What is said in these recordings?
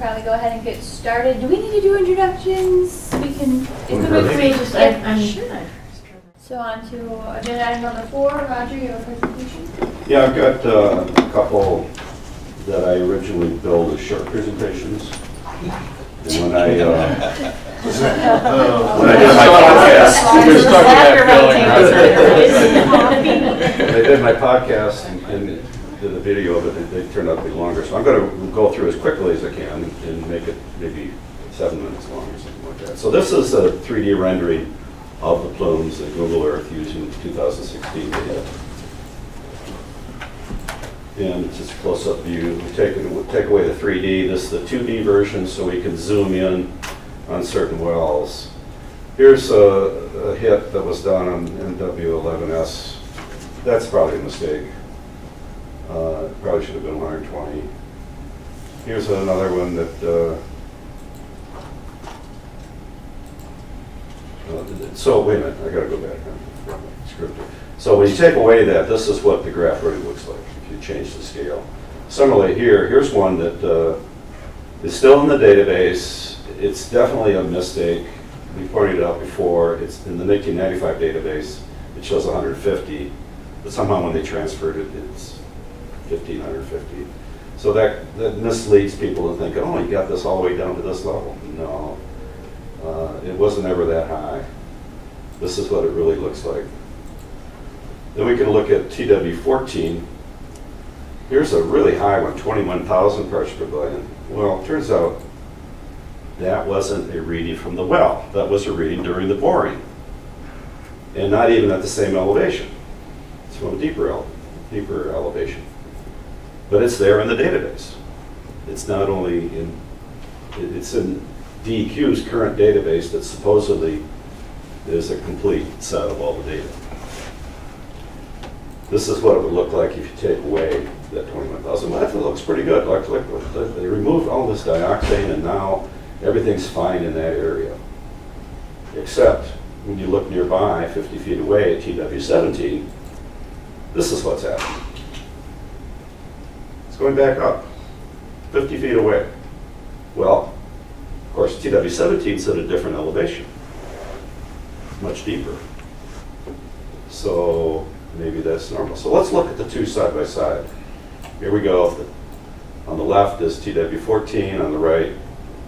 probably go ahead and get started. Do we need to do introductions? We can. Sure. So on to agenda item number 4. Roger, your presentation. Yeah, I've got a couple that I originally built as short presentations. And when I did my podcast and did a video of it, they turned out to be longer. So I'm going to go through as quickly as I can and make it maybe 7 minutes long or something like that. So this is a 3D rendering of the plumes in Google Earth using 2016 data. And it's just a close-up view. We take away the 3D. This is the 2D version, so we can zoom in on certain wells. Here's a hit that was done on NW11S. That's probably a mistake. Probably should have been 120. Here's another one that. So wait a minute, I got to go back. So when you take away that, this is what the graph really looks like if you change the scale. Similarly here's one that is still in the database. It's definitely a mistake. We pointed it out before. It's in the 1995 database. It shows 150, but somehow when they transferred it, it's 1,550. So that misleads people to think, oh, you got this all the way down to this level. No, it wasn't ever that high. This is what it really looks like. Then we can look at TW14. Here's a really high one, 21,000 parts per billion. Well, it turns out that wasn't a reading from the well. That was a reading during the boring. And not even at the same elevation. It's from a deeper elevation. But it's there in the database. It's not only in, it's in DEQ's current database that supposedly is a complete set of all the data. This is what it would look like if you take away that 21,000. Well, that looks pretty good. They removed all this dioxane and now everything's fine in that area. Except when you look nearby, 50 feet away at TW17, this is what's happening. It's going back up, 50 feet away. Well, of course, TW17 is at a different elevation, much deeper. So maybe that's normal. So let's look at the two side by side. Here we go. On the left is TW14, on the right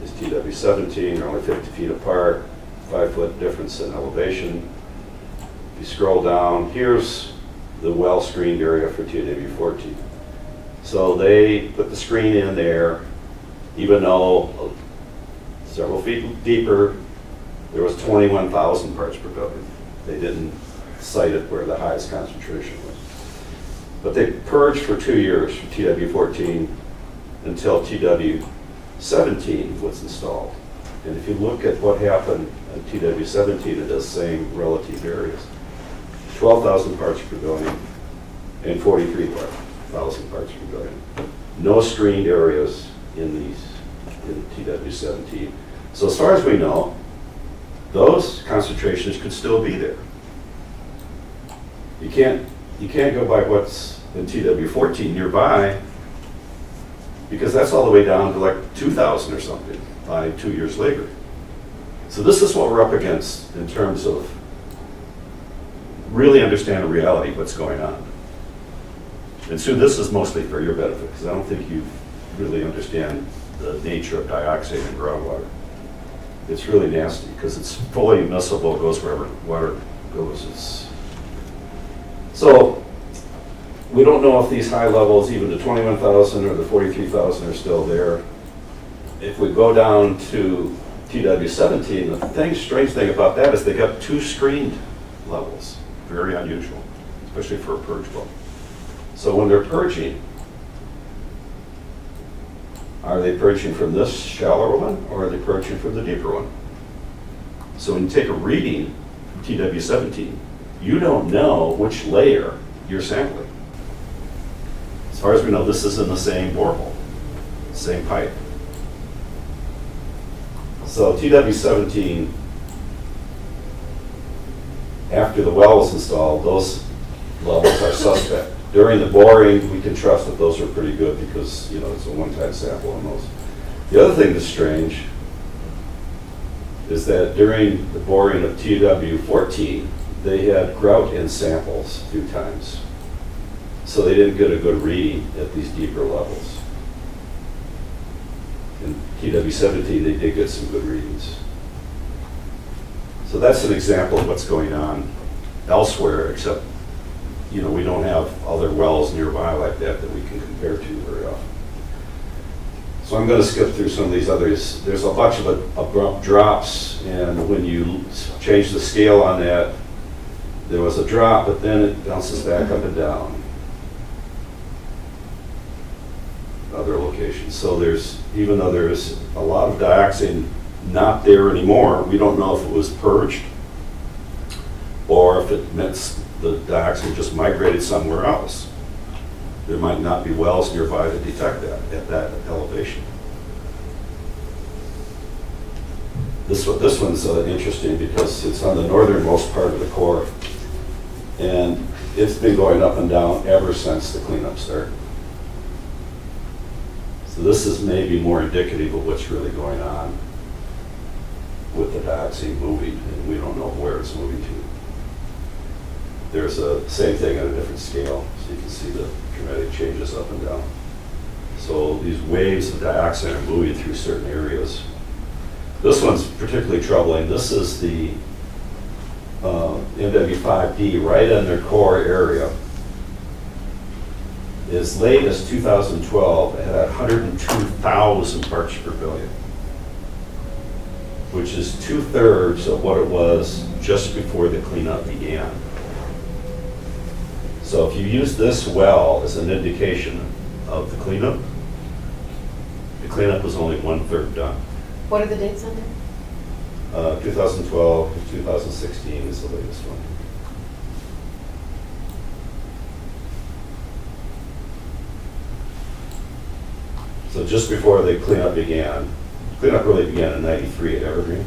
is TW17. They're only 50 feet apart, 5-foot difference in elevation. If you scroll down, here's the well screened area for TW14. So they put the screen in there, even though several feet deeper, there was 21,000 parts per billion. They didn't cite it where the highest concentration was. But they purged for 2 years from TW14 until TW17 was installed. And if you look at what happened at TW17 in those same relative areas, 12,000 parts per billion and 43,000 parts per billion. No screened areas in these in TW17. So as far as we know, those concentrations could still be there. You can't go by what's in TW14 nearby because that's all the way down to like 2,000 or something by 2 years later. So this is what we're up against in terms of really understanding reality, what's going on. And Sue, this is mostly for your benefit because I don't think you really understand the nature of dioxane in groundwater. It's really nasty because it's fully immiscible, it goes wherever water goes. So we don't know if these high levels, even the 21,000 or the 43,000 are still there. If we go down to TW17, the strange thing about that is they got 2 screened levels. Very unusual, especially for a purge well. So when they're purging, are they purging from this shallower one or are they purging from the deeper one? So when you take a reading from TW17, you don't know which layer you're sampling. As far as we know, this is in the same borehole, same pipe. So TW17, after the well was installed, those levels are suspect. During the boring, we can trust that those are pretty good because, you know, it's a one-time sample on those. The other thing that's strange is that during the boring of TW14, they had grout in samples a few times. So they didn't get a good reading at these deeper levels. In TW17, they did get some good readings. So that's an example of what's going on elsewhere, except, we don't have other wells nearby like that we can compare to very often. So I'm going to skip through some of these others. There's a bunch of abrupt drops, and when you change the scale on that, there was a drop, but then it bounces back up and down. Other locations. So even though there's a lot of dioxane not there anymore, we don't know if it was purged or if it meant the dioxane just migrated somewhere else. There might not be wells nearby to detect that at that elevation. This one's interesting because it's on the northernmost part of the core, and it's been going up and down ever since the cleanup started. So this is maybe more indicative of what's really going on with the dioxane moving, and we don't know where it's moving to. There's a same thing at a different scale, so you can see the dramatic changes up and down. So these waves of dioxane are moving through certain areas. This one's particularly troubling. This is the MW5P right in their core area. As late as 2012, it had 102,000 parts per billion, which is 2/3 of what it was just before the cleanup began. So if you use this well as an indication of the cleanup was only 1/3 done. What are the dates on there? 2012 to 2016 is the latest one. So just before the cleanup began, cleanup really began in 93 at Evergreen.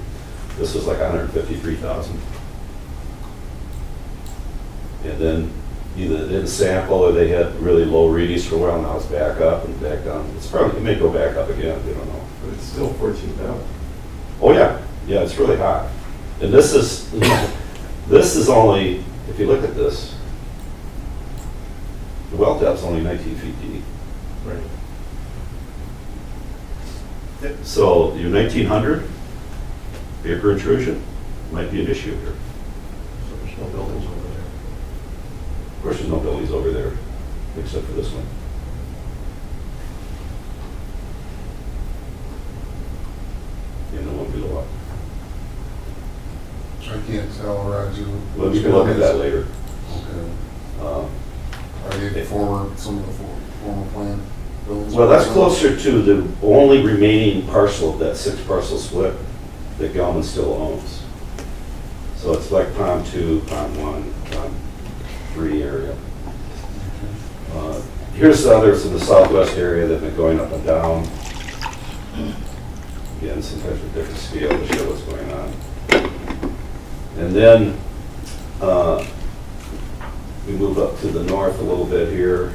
This was like 153,000. And then either they didn't sample or they had really low readings for a while. Now it's back up and back down. It may go back up again, we don't know. But it's still 14,000. Oh yeah, it's really hot. And this is, this is only, if you look at this, the well depth's only 19 feet deep. Right. So your 1900 vapor intrusion might be an issue here. So there's no buildings over there. Of course, there's no buildings over there, except for this one. And the one below it. I can't tell, Roger. Well, you can look at that later. Okay. Are they some of the former plan buildings? Well, that's closer to the only remaining parcel of that 6-parcel split that Gelman still owns. So it's like Pond 2, Pond 1, Pond 3 area. Here's the others in the southwest area that have been going up and down. Again, sometimes with different scale to show what's going on. And then we move up to the north a little bit here.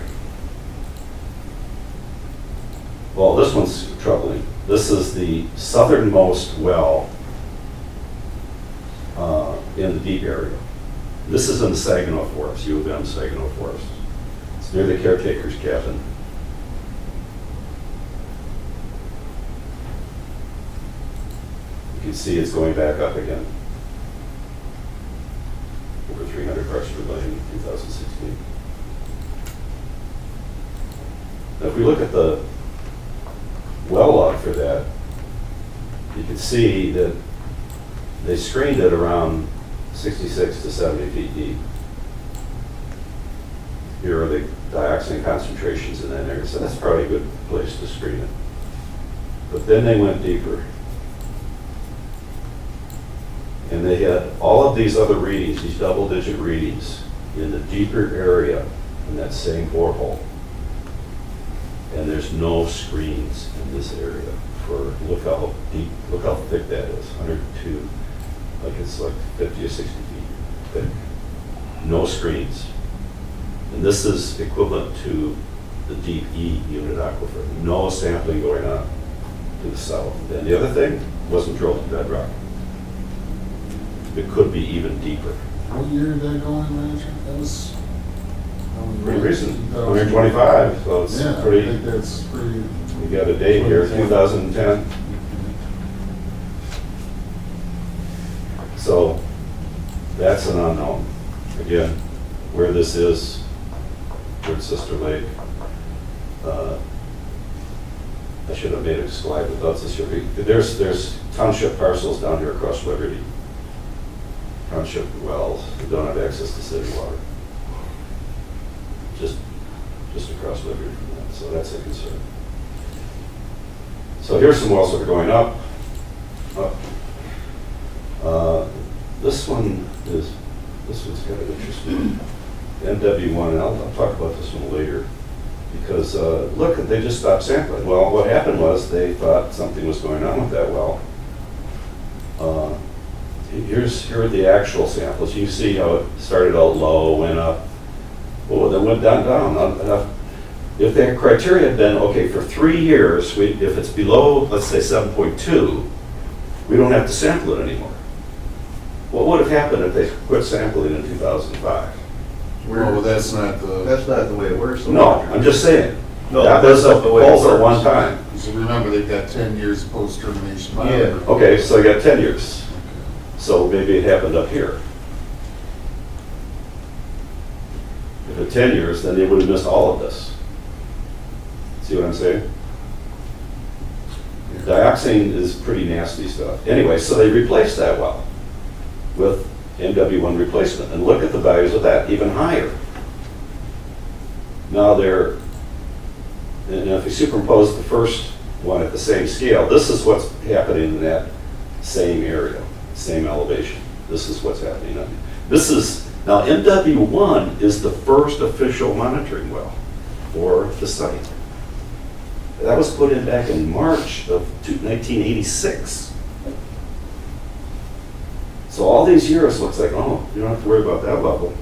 Well, this one's troubling. This is the southernmost well in the deep area. This is in the Saginaw Forest, U of M Saginaw Forest. It's near the caretaker's cabin. You can see it's going back up again. Over 300 parts per billion in 2016. Now, if we look at the well log for that, you can see that they screened it around 66 to 70 feet deep. Here are the dioxane concentrations in that area, so that's probably a good place to screen it. But then they went deeper. And they had all of these other readings, these double-digit readings, in the deeper area in that same borehole. And there's no screens in this area for, look how deep, look how thick that is, 102, like it's like 50 or 60 feet thick. No screens. And this is equivalent to the deep E unit aquifer. No sampling going on. to the south. And the other thing wasn't drilled to bedrock. It could be even deeper. What year did that go in, Roger? That was. Pretty recent, 125, so it's Yeah, I pretty, think that's pretty. we got a date here, 2010. So that's an unknown. Again, where this is, towards Sister Lake. I should have made a slide without this. There's township parcels down here across Liberty. Township wells that don't have access to city water. Just across Liberty from that, so that's a concern. So here's some wells that are going up. This one's kind of interesting. NW1, and I'll talk about this one later, because look, they just stopped sampling. Well, what happened was they thought something was going on with that well. Here are the actual samples. You see how it started out low, went up, then went down. If their criteria had been, okay, for 3 years, if it's below, let's say 7.2, we don't have to sample it anymore. What would have happened if they quit sampling in 2005? Well, that's not the. That's not the way it works. though, No, Roger. I'm just saying. No, That was that's a not the way it proposal at works. one time. So remember, they've got 10 years post-termination. Yeah. Okay, so you got 10 years. So maybe it happened up here. If at 10 years, then they would have missed all of this. See what I'm saying? Dioxane is pretty nasty stuff. Anyway, so they replaced that well with MW1 replacement. And look at the values of that, even higher. Now and if you superimpose the first one at the same scale, this is what's happening in that same area, same elevation. This is what's happening. Now MW1 is the first official monitoring well for the site. That was put in back in March of 1986. So all these years looks like, oh, you don't have to worry about that level.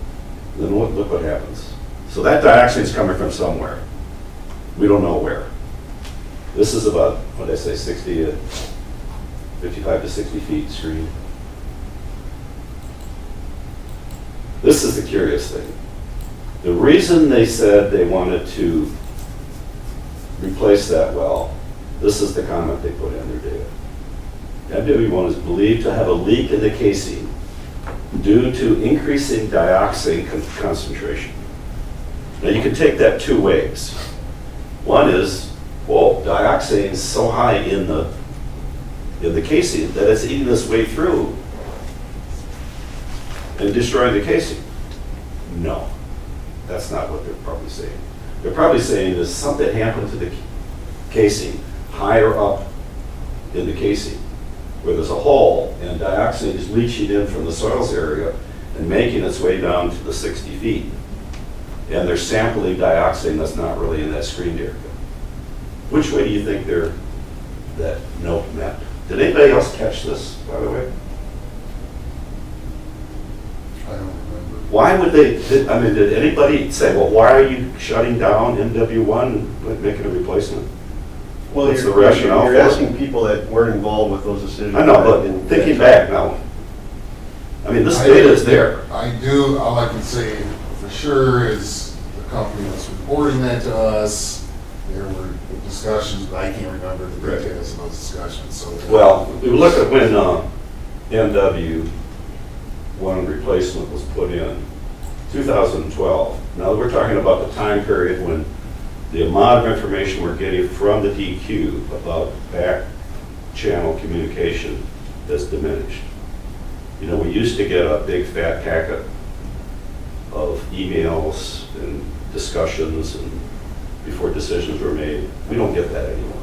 Then look what happens. So that dioxane is coming from somewhere. We don't know where. This is about, what did I say, 55 to 60 feet screen. This is the curious thing. The reason they said they wanted to replace that well, this is the comment they put in their data. MW1 is believed to have a leak in the casing due to increasing dioxane concentration. Now you can take that two ways. One is, well, dioxane is so high in the casing that it's eating its way through and destroying the casing. No, that's not what they're probably saying. They're probably saying there's something happened to the casing higher up in the casing where there's a hole and dioxane is leaching in from the soils area and making its way down to the 60 feet. And they're sampling dioxane that's not really in that screened area. Which way do you think that note meant? Did anybody else catch this, by the way? I don't remember. Why would did anybody say, well, why are you shutting down MW1 and making a replacement? Well, What's you're the rationale you're for it? asking people that weren't involved with those decisions. I know, but in- thinking back now, this data is there. All I can say for sure is the company that's reporting that to us, there were discussions, but I can't remember the Right. details of those discussions, so. Well, we look at when MW1 replacement was put in, 2012. Now, we're talking about the time period when the amount of information we're getting from the DEQ about back channel communication has diminished. We used to get a big fat packet of emails and discussions and before decisions were made. We don't get that anymore.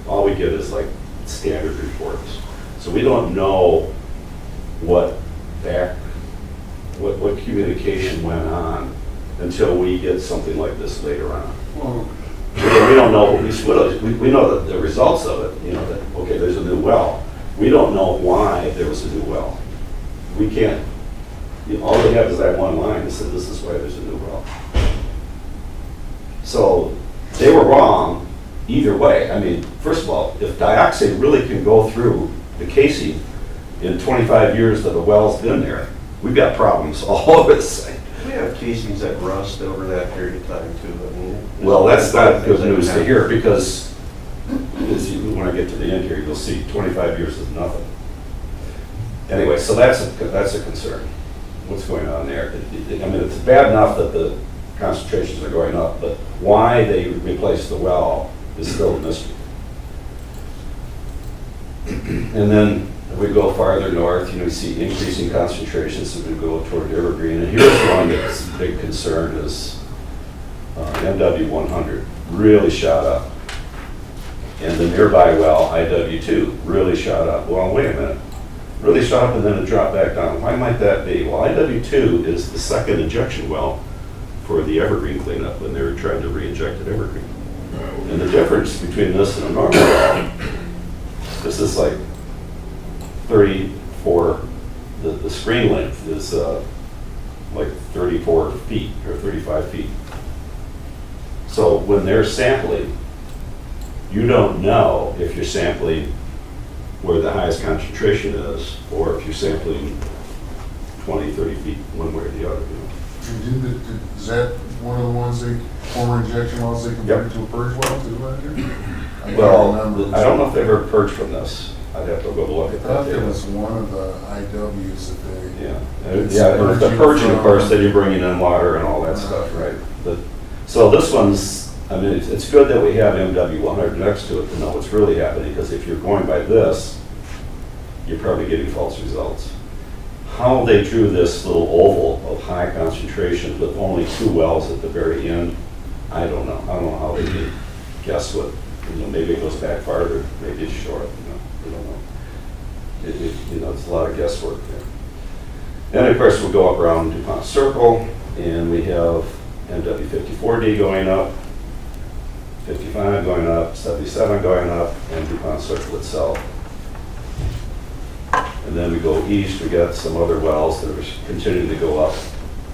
All we get is like standard reports. So we don't know what communication went on until we get something like this later on. Well, We don't know, we know the results of it, that, okay, there's a new well. We don't know why there was a new well. We can't, all we have is that one line that said this is why there's a new well. So they were wrong either way. I mean, first of all, if dioxane really can go through the casing in 25 years that the well's been there, we've got problems all over the site. We have casings that rust over that period of time too. I mean. Well, that's not good news to hear, because when I get to the end here, you'll see 25 years is nothing. Anyway, so that's a concern. What's going on there? I mean, it's bad enough that the concentrations are going up, but why they replaced the well is still a mystery. And then if we go farther north, you see increasing concentrations as we go toward Evergreen. And here's one that's a big concern is MW100 really shot up. And the nearby well, IW2, really shot up. Well, wait a minute. Really shot up and then it dropped back down. Why might that be? Well, IW2 is the second injection well for the Evergreen cleanup when they were trying to re-inject at Evergreen. And the difference between this and a normal well, this is like 34, the screen length is like 34 feet or 35 feet. So when they're sampling, you don't know if you're sampling where the highest concentration is or if you're sampling 20, 30 feet one way or the other. Is that one of the ones former injection wells they converted to a purge well too, Roger? Well, I don't know if they ever purged from this. I'd have to go look I at thought that there data. was one of the IWs that they. Yeah, It's yeah, and the purging purging, of course, from- then you're bringing in water and all that stuff, right? But, so this one's, I mean, it's good that we have MW100 next to it to know what's really happening, because if you're going by this, you're probably getting false results. How they drew this little oval of high concentration with only 2 wells at the very end, I don't know. I don't know how they did guess what, maybe it goes back farther, maybe it's short, I don't know. It's a lot of guesswork there. Then, of course, we'll go up around Dupont Circle, and we have MW54D going up, 55 going up, 77 going up, and Dupont Circle itself. And then we go east, we got some other wells that are continuing to go up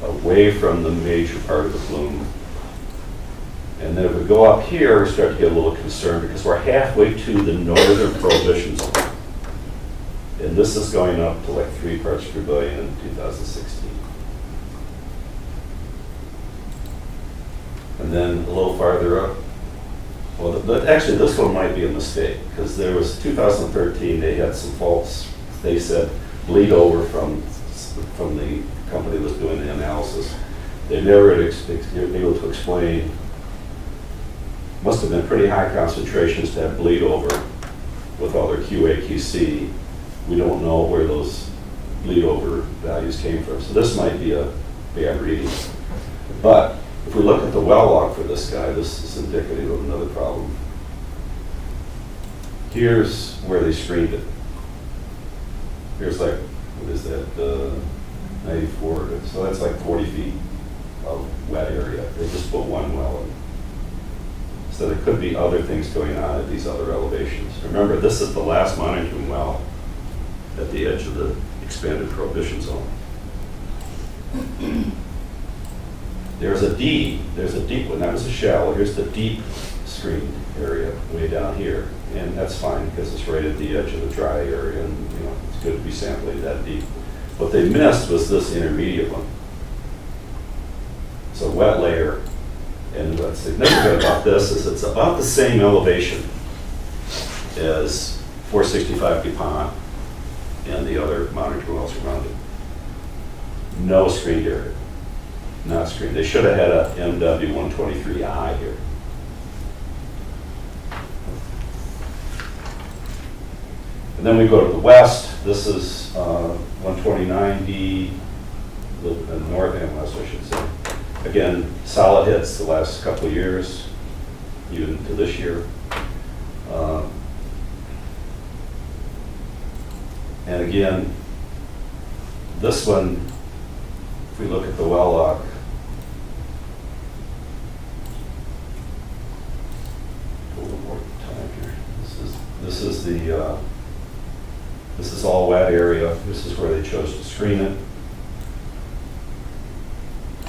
away from the major part of the Plume. And then if we go up here, we start to get a little concerned because we're halfway to the northern prohibition zone. And this is going up to like 3 parts per billion in 2016. And then a little farther up, well, actually this one might be a mistake because there was 2013, they had some faults. They said bleed over from the company that was doing the analysis. They never were able to explain. Must have been pretty high concentrations to have bleed over with all their QA, QC. We don't know where those bleed over values came from. So this might be a bad reading. But if we look at the well log for this guy, this is indicative of another problem. Here's where they screened it. Here's like, what is that, 94, so that's like 40 feet of wet area. They just put 1 well in. So there could be other things going on at these other elevations. Remember, this is the last monitoring well at the edge of the expanded prohibition zone. There's a deep one, that was a shallow. Here's the deep screened area way down here. And that's fine because it's right at the edge of the dry area and it's good to be sampling that deep. What they missed was this intermediate one. It's a wet layer. And what's significant about this is it's about the same elevation as 465 Dupont and the other monitoring wells around it. No screened area. Not screened. They should have had a MW123I here. And then we go to the west. This is 129D, the north and west, I should say. Again, solid hits the last couple of years, even to this year. And again, this one, if we look at the well log, a little more time here. This is all wet area. This is where they chose to screen it.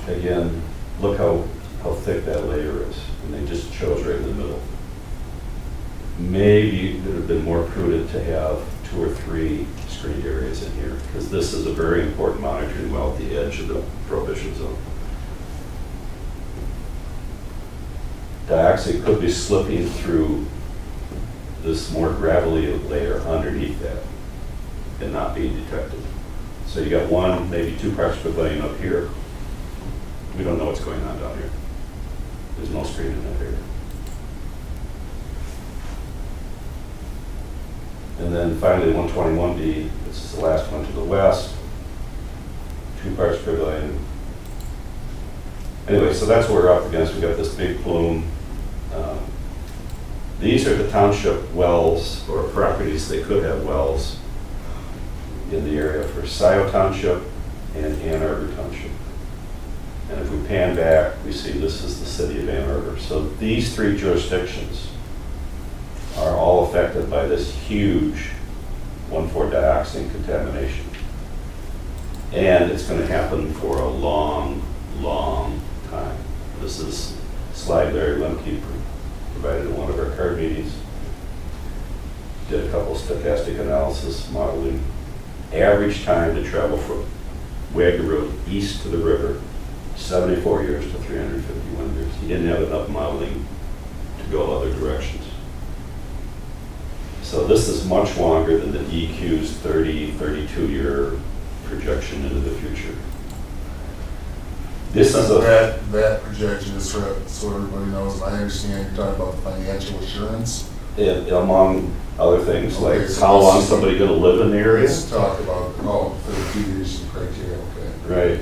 Again, look how thick that layer is, and they just chose right in the middle. maybe it would have been more prudent to have 2 or 3 screened areas in here, because this is a very important monitoring well at the edge of the prohibition zone. Dioxane could be slipping through this more gravelly layer underneath that and not being detected. So you got 1, maybe 2 parts per billion up here. We don't know what's going on down here. There's no screen in that area. And then finally 121B, this is the last one to the west, 2 parts per billion. Anyway, so that's what we're up against. We got this big plume. These are the township wells or properties. They could have wells in the area for Scioto Township and Ann Arbor Township. And if we pan back, we see this is the city of Ann Arbor. So these 3 jurisdictions are all affected by this huge 1,4-dioxane contamination. And it's going to happen for a long, long time. This is a slide Larry Lemke provided in one of our card meetings. Did a couple stochastic analysis modeling. Average time to travel from Wagner Road east to the river, 74 years to 351 years. He didn't have enough modeling to go other directions. So this is much longer than the DEQ's 32-year projection into the future. This is That projection is so everybody knows, and I understand you're talking about financial assurance. among other things, like Okay, so how long let's- somebody gonna live in the area. Let's talk about, 32 years of criteria, okay. Right.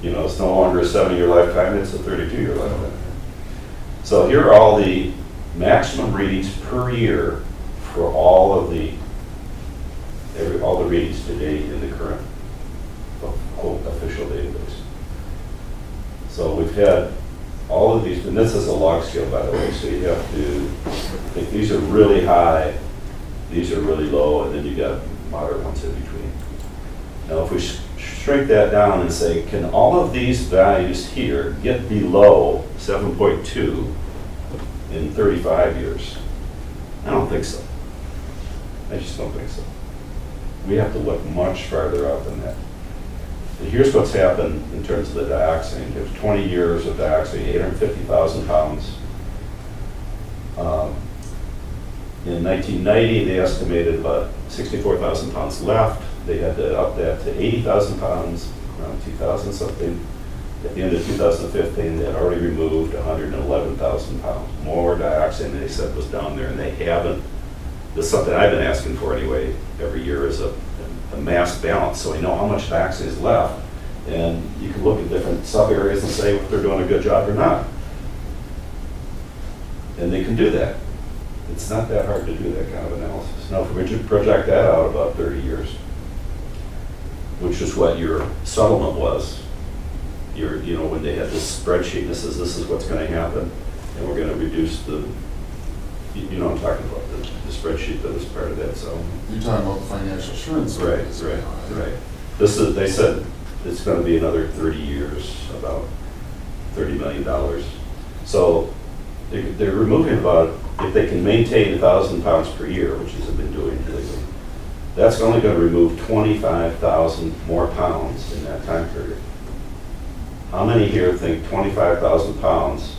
You know, it's no longer a 7-year lifetime, it's a 32-year lifetime. So here are all the maximum readings per year for all of all the readings to date in the current quote official database. So we've had all of these, and this is a log scale, by the way, so you have to, if these are really high, these are really low, and then you got moderate ones in between. Now if we shrink that down and say, can all of these values here get below 7.2 in 35 years? I don't think so. I just don't think so. We have to look much farther out than that. And here's what's happened in terms of the dioxane. There's 20 years of dioxane, 850,000 pounds. In 1990, they estimated about 64,000 pounds left. They had to up that to 80,000 pounds around 2000 something. At the end of 2015, they had already removed 111,000 pounds. More dioxane than they said was down there, and they haven't. This is something I've been asking for anyway every year, is a mass balance, so we know how much dioxane is left. And you can look at different sub-areas and say if they're doing a good job or not. And they can do that. It's not that hard to do that kind of analysis. Now, if we project that out about 30 years, which is what your settlement was, you know, when they had this spreadsheet, this is what's going to happen, and we're going to reduce the, you know what I'm talking about, the spreadsheet that was part of that settlement. You're talking about the financial assurance. Right. This is, they said it's going to be another 30 years, about $30 million. So they're removing about, if they can maintain 1,000 pounds per year, which they've been doing illegally, that's only going to remove 25,000 more pounds in that time period. How many here think 25,000 pounds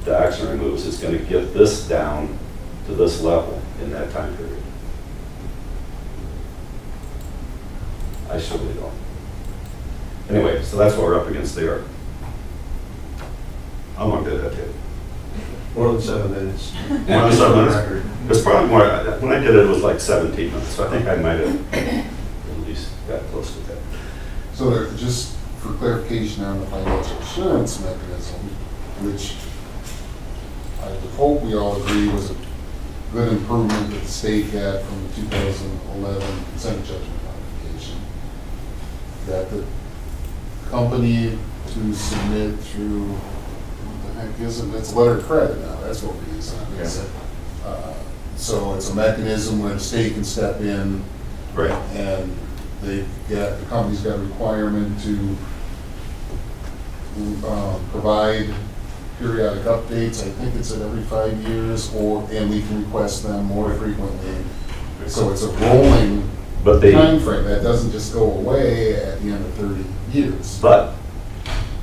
dioxane removes is going to get this down to this level in that time period? I certainly don't. Anyway, so that's what we're up against there. How long did that take? More than 7 minutes. More than 7 minutes? It was probably more, when I did it, it was like 17 minutes, so I think I might have at least got close to that. So there, just for clarification on the financial assurance mechanism, which I would hope we all agree was a good improvement that the state had from the 2011 consent judgment modification, that the company to submit through, what the heck is it? It's a letter of credit now, that's what we use. So it's a mechanism where the state can step in. Right. And the company's got a requirement to provide periodic updates. I think it's at every 5 years, and we can request them more frequently. So it's a rolling But they, timeframe. That doesn't just go away at the end of 30 years. but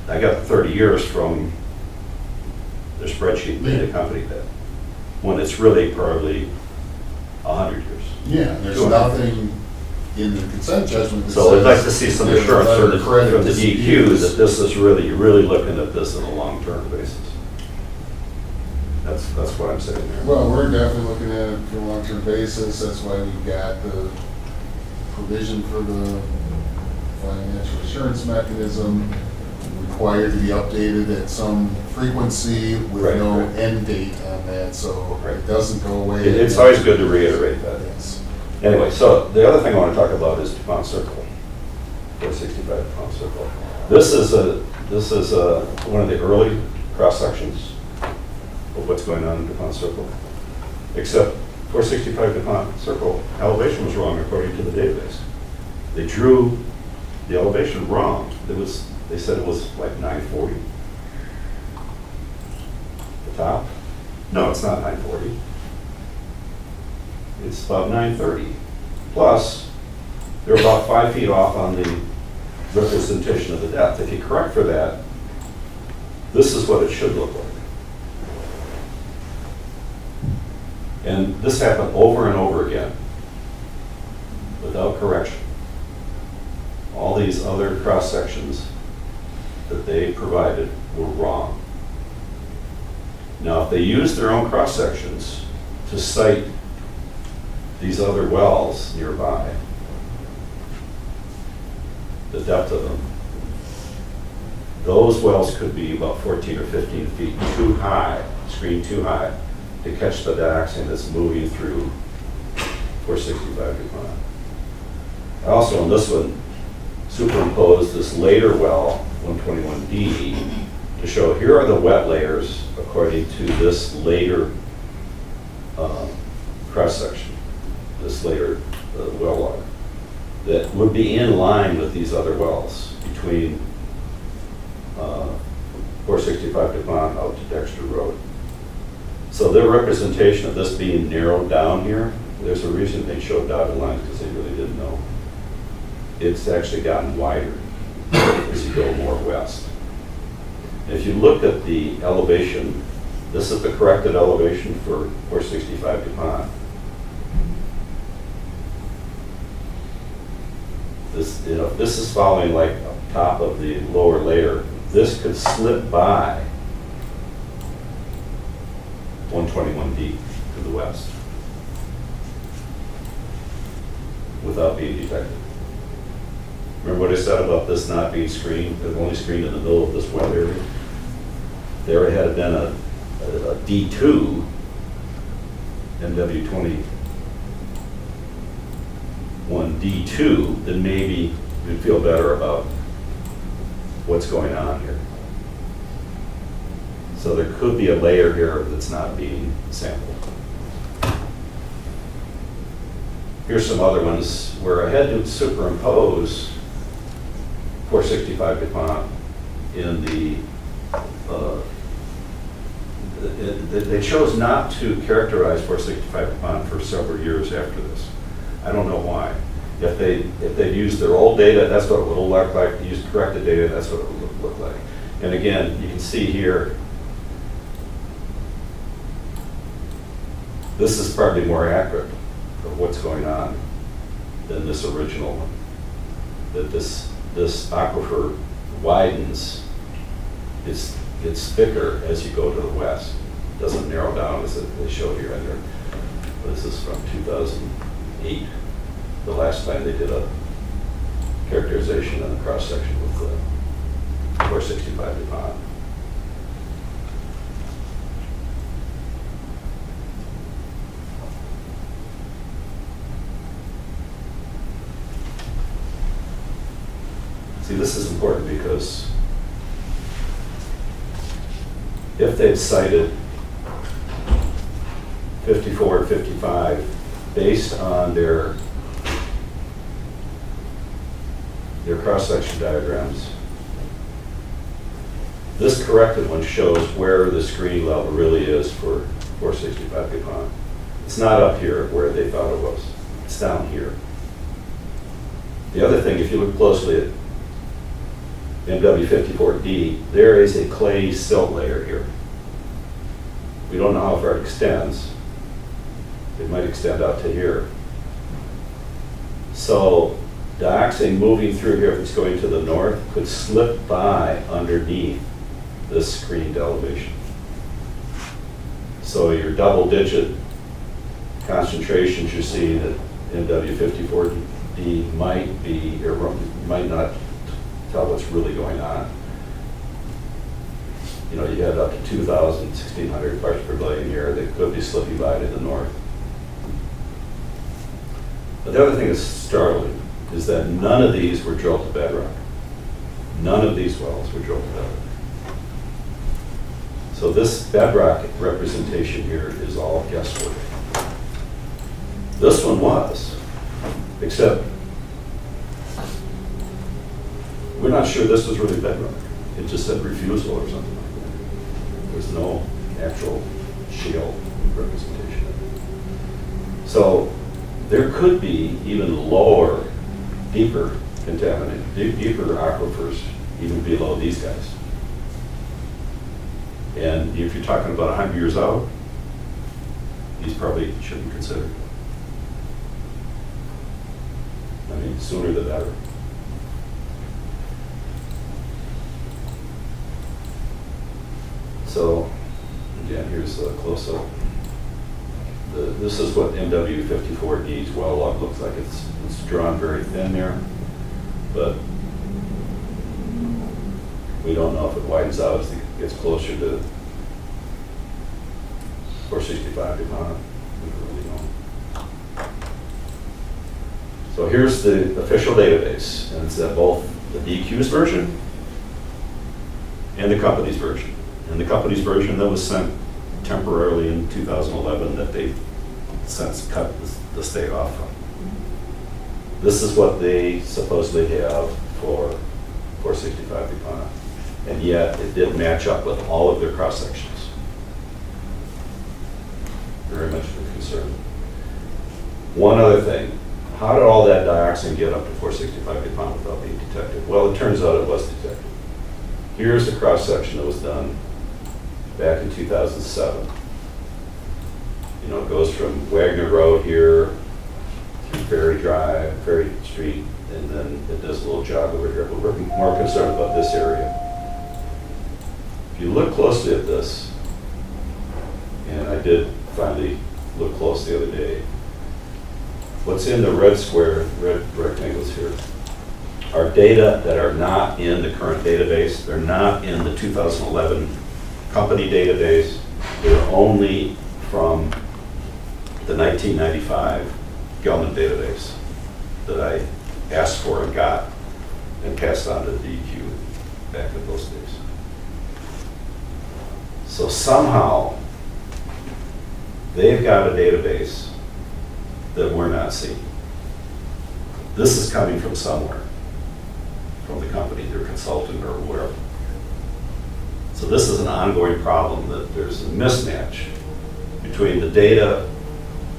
I got the 30 years from the spreadsheet that accompanied that, when it's really probably 100 years. Yeah, there's 200. nothing in the consent judgment that So I'd like to says see some there's a assurance letter from the of credit from the to DEQ use. that this is really, you're really looking at this on a long-term basis. That's what I'm saying there. Well, we're definitely looking at it for a long-term basis. That's why we've got the provision for the financial assurance mechanism required to be updated at some frequency with Right, no right. end date on that, so Right. it doesn't go away. It's always good to reiterate that. Yes. Anyway, so the other thing I want to talk about is Dupont Circle, 465 Dupont Circle. This is one of the early cross-sections of what's going on in Dupont Circle. Except 465 Dupont Circle, elevation was wrong according to the database. They drew the elevation wrong. They said it was like 940. The top? No, it's not 940. It's about 930. Plus, they're about 5 feet off on the representation of the depth. If you correct for that, this is what it should look like. And this happened over and over again without correction. All these other cross-sections that they provided were wrong. Now, if they use their own cross-sections to cite these other wells nearby, the depth of them, those wells could be about 14 or 15 feet too high, screened too high, to catch the dioxane that's moving through 465 Dupont. I also, on this one, superimposed this later well, 121D, to show here are the wet layers according to this later cross-section, this later well log, that would be in line with these other wells between 465 Dupont out to Dexter Road. So their representation of this being narrowed down here, there's a reason they showed dotted lines, because they really didn't know. It's actually gotten wider as you go more west. If you look at the elevation, this is the corrected elevation for 465 Dupont. This is following like up top of the lower layer. This could slip by 121D to the west without being detected. Remember what I said about this not being screened? It's only screened in the middle of this wet area. There had been a D2 MW21D2, then maybe you'd feel better about what's going on here. So there could be a layer here that's not being sampled. Here's some other ones where I had to superimpose 465 Dupont in the, they chose not to characterize 465 Dupont for several years after this. I don't know why. If they'd used their old data, that's what it would look like. They used corrected data, that's what it would look like. And again, you can see here, this is probably more accurate of what's going on than this original one. That this aquifer widens, it's thicker as you go to the west. It doesn't narrow down as they show here in there. This is from 2008, the last time they did a characterization and a cross-section with the 465 Dupont. See, this is important because if they'd cited 54 and 55 based on their cross-section diagrams, This corrected one shows where the screening level really is for 465 Dupont. It's not up here where they thought it was. It's down here. The other thing, if you look closely at MW54D, there is a clay silt layer here. We don't know how far it extends. It might extend out to here. So dioxane moving through here, if it's going to the north, could slip by underneath this screened elevation. So your double-digit concentrations you're seeing at MW54D might be, or might not tell what's really going on. You know, you had up to 2,000, 1,600 parts per billion here that could be slipping by to the north. But the other thing that's startling is that none of these were drilled to bedrock. None of these wells were drilled to bedrock. So this bedrock representation here is all guesswork. This one was, except we're not sure this was really bedrock. It just said refusal or something like that. There's no actual shale representation. So there could be even lower, deeper contaminant, deeper aquifers even below these guys. And if you're talking about 100 years out, these probably should be considered. I mean, sooner the better. So, again, here's a close-up. This is what MW54D's well log looks like. It's drawn very thin there, but we don't know if it widens out as it gets closer to 465 Dupont. We don't really know. So here's the official database, and it's both the DEQ's version and the company's version. And the company's version that was sent temporarily in 2011 that they've since cut the state off from. This is what they supposedly have for 465 Dupont. And yet it did match up with all of their cross sections. Very much of a concern. One other thing, how did all that dioxin get up to 465 Dupont without being detected? Well, it turns out it was detected. Here's the cross section that was done back in 2007. You know, it goes from Wagner Road here through Ferry Drive, Ferry Street, and then it does a little jog over here. But we're more concerned about this area. If you look closely at this, and I did finally look close the other day, what's in the red square, red rectangles here, are data that are not in the current database. They're not in the 2011 company database. They're only from the 1995 Gelman database that I asked for and got and passed on to the DEQ back in those days. So somehow they've got a database that we're not seeing. This is coming from somewhere, from the company, their consultant or wherever. So this is an ongoing problem, that there's a mismatch between the data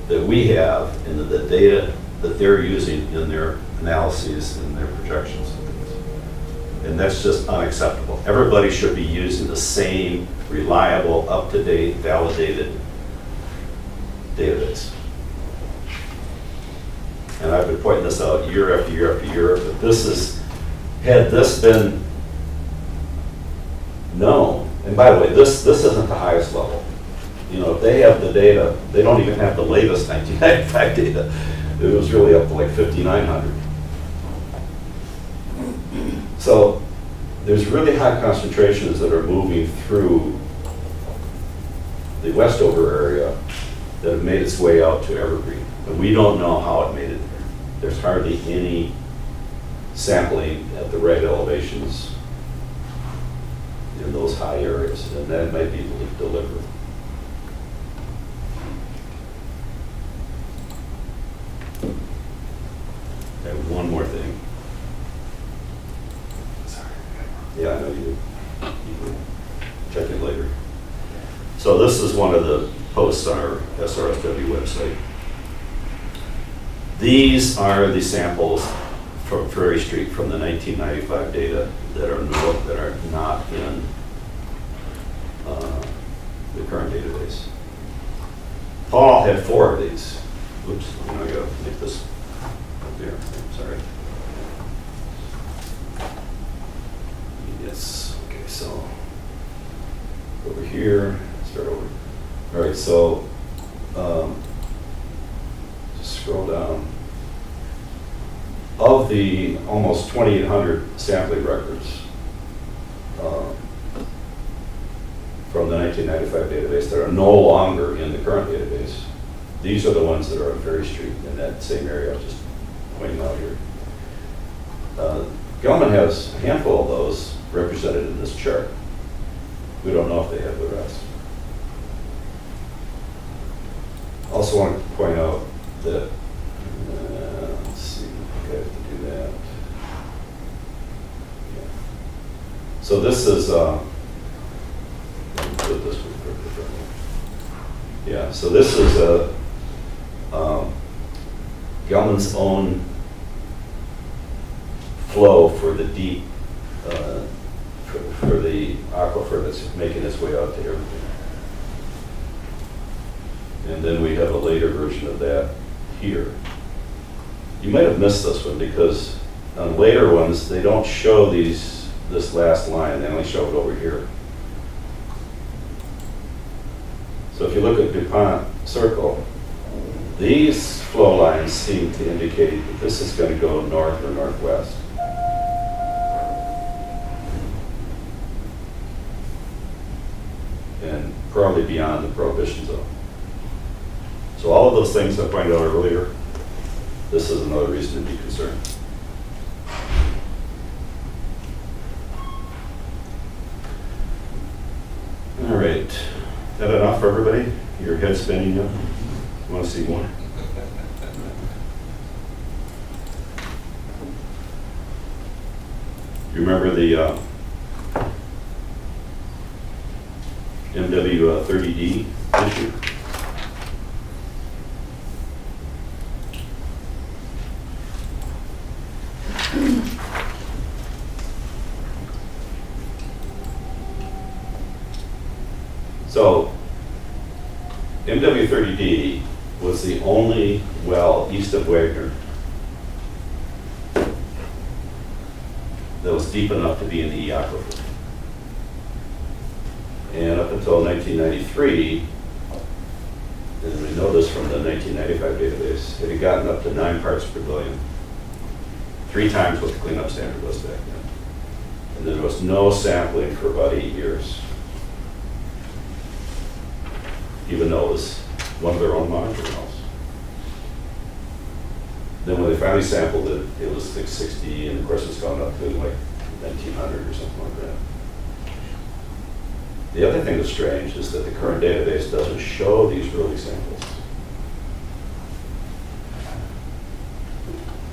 that we have and the data that they're using in their analyses and their projections and things. And that's just unacceptable. Everybody should be using the same reliable, up-to-date, validated database. And I've been pointing this out year after year after year, but this is, had this been known, and by the way, this isn't the highest level. You know, if they have the data, they don't even have the latest 1995 data. It was really up to like 5,900. So there's really high concentrations that are moving through the Westover area that have made its way out to Evergreen. And we don't know how it made it there. There's hardly any sampling at the red elevations in those high areas, and that might be deliberate. And one more thing. Sorry. Yeah, I know you do. So this is one of the posts on our SRSW website. These are the samples from Prairie Street from the 1995 data that are not in the current database. Paul had 4 of these. Oops, I gotta make this up there. Sorry. Yes. Okay. So over here, start over. All right. So just scroll down. Of the almost 2,800 sampling records from the 1995 database that are no longer in the current database, these are the ones that are on Ferry Street in that same area I was just pointing out here. Gilman has a handful of those represented in this chart. We don't know if they have the rest. Also want to point out that, let's see, I have to do that. Yeah. So this is, let me put this one quickly for me. Yeah, so this is Gelman's own flow for the deep, for the aquifer that's making its way out to everything. And then we have a later version of that here. You might have missed this one because on later ones, they don't show this last line, they only show it over here. So if you look at Dupont Circle, these flow lines seem to indicate that this is going to go north or northwest. And probably beyond the prohibition zone. So all of those things I pointed out earlier, this is another reason to be concerned. All right, is that enough for everybody? Your head spinning yet? You want to see more? You remember the MW30D issue? So, MW30D was the only well east of Wagner that was deep enough to be in the E aquifer. And up until 1993, and we know this from the 1995 database, it had gotten up to 9 parts per billion, 3 times what the cleanup standard was back then. And there was no sampling for about 8 years, even though it was one of their own monitoring wells. Then when they finally sampled it, it was 660, and of course it's gone up to like 1900 or something like that. The other thing that's strange is that the current database doesn't show these early samples.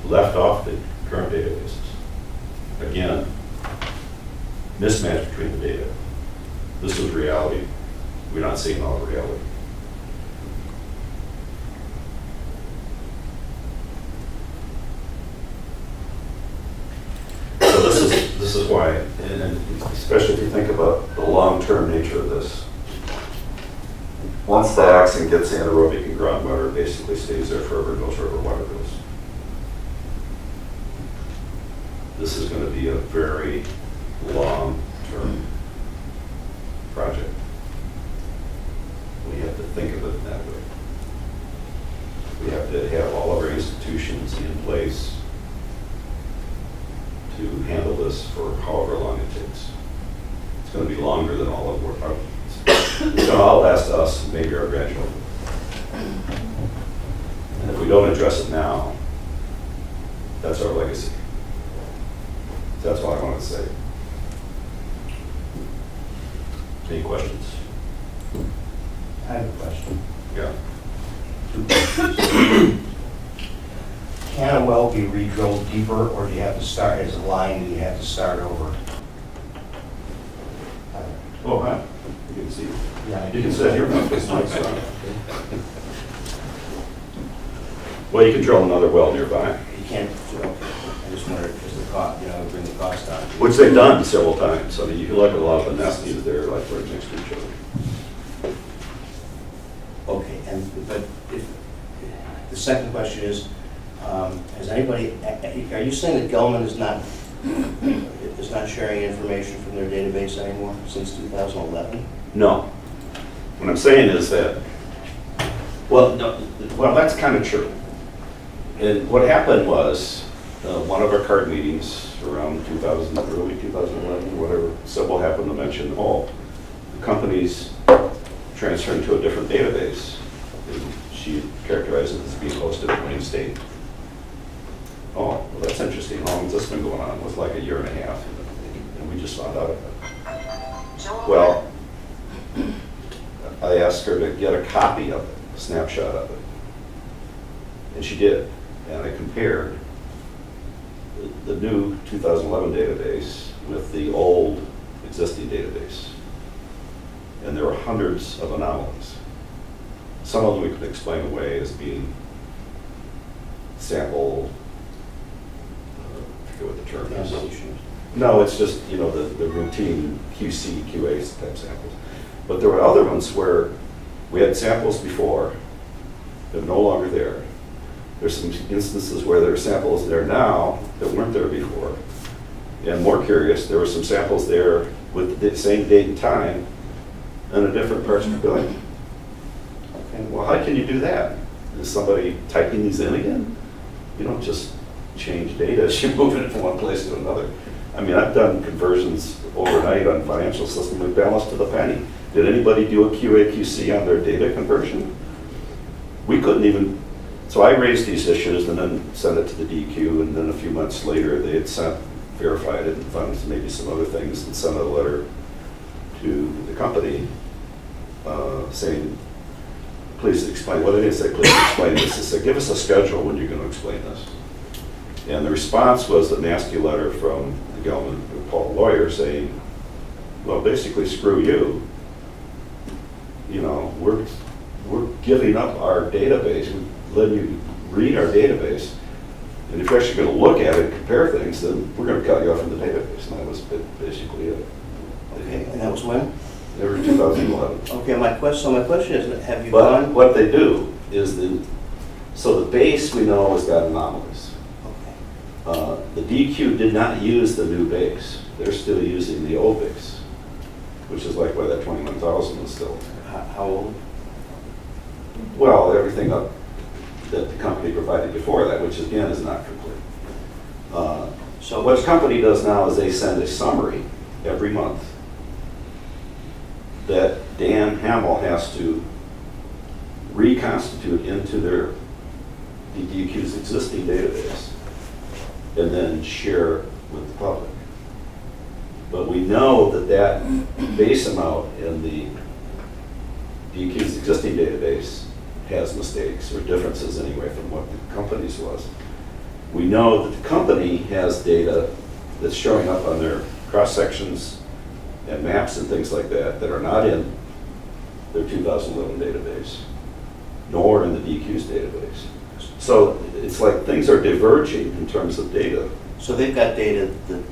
Left off the current databases. Again, mismatch between the data. This is reality. We're not seeing all of reality. So this is why, and especially if you think about the long-term nature of this. Once the dioxane gets anaerobic in groundwater, it basically stays there forever, goes wherever water goes. This is going to be a very long-term project. We have to think of it that way. We have to have all of our institutions in place to handle this for however long it takes. It's going to be longer than all of our, it's going to outlast us, and maybe our grandchildren. And if we don't address it now, that's our legacy. That's all I want to say. Any questions? I have a question. Yeah. Can a well be re-drilled deeper, or do you have to start as a line and you have to start over? Oh, hi. You can see. Yeah, You can sit here, but it's not strong. Well, you can drill another well nearby, You can't, I just wondered, because the cost, bring the cost down. which they've done several times. I mean, you can look at a lot of the nesties there, like right next to each other. Okay, but if, the second question is, has anybody, are you saying that Gelman is not sharing information from their database anymore since 2011? No. What I'm saying is that, well, no, well, that's kind of true. And what happened was, one of our card meetings around 2000, early 2011, whatever, Sybil happened to mention, oh, the company's transferring to a different database. And she characterized it as being hosted at Wayne State. Oh, well, that's interesting. How long has this been going on? It was like a year and a half, and we just found out of it. Well, I asked her to get a copy of it, a snapshot of it. And she did. And I compared the new 2011 database with the old existing database. And there were hundreds of anomalies. Some of them we could explain away as being sample, I forget what the term is. Evolution. No, it's just, the routine QC, QA type samples. But there were other ones where we had samples before, they're no longer there. There's some instances where there are samples there now that weren't there before. And more curious, there were some samples there with the same date and time and a different parts per billion. Okay. Well, how can you do that? Is somebody typing these in again? You don't just change data as you move it from one place to another. I mean, I've done conversions overnight on financial system with balance to the penny. Did anybody do a QA/QC on their data conversion? We couldn't even. So I raised these issues and then sent it to the DEQ, and then a few months later they had verified it and found maybe some other things and sent a letter to the company saying, please explain. What did they say? Please explain this. They said, give us a schedule when you're going to explain this. And the response was a nasty letter from the Gelman Paul lawyer saying, well, basically, screw you. We're giving up our database. We're letting you read our database. And if you're actually going to look at it and compare things, then we're going to cut you off from the database. And that was basically it. Okay, and that was when? They were 2011. Okay, my question is, have you But gone? what they do is so the base we know has got anomalies. Okay. The DEQ did not use the new base. They're still using the old base, which is like why that 21,000 was still. How old? Well, everything up that the company provided before that, which again is not complete. So what the company does now is they send a summary every month that Dan Hamill has to reconstitute into the DEQ's existing database and then share with the public. But we know that base amount in the DEQ's existing database has mistakes or differences anyway from what the company's was. We know that the company has data that's showing up on their cross-sections and maps and things like that that are not in their 2011 database, nor in the DEQ's database. So it's like things are diverging in terms of data. So they've got data that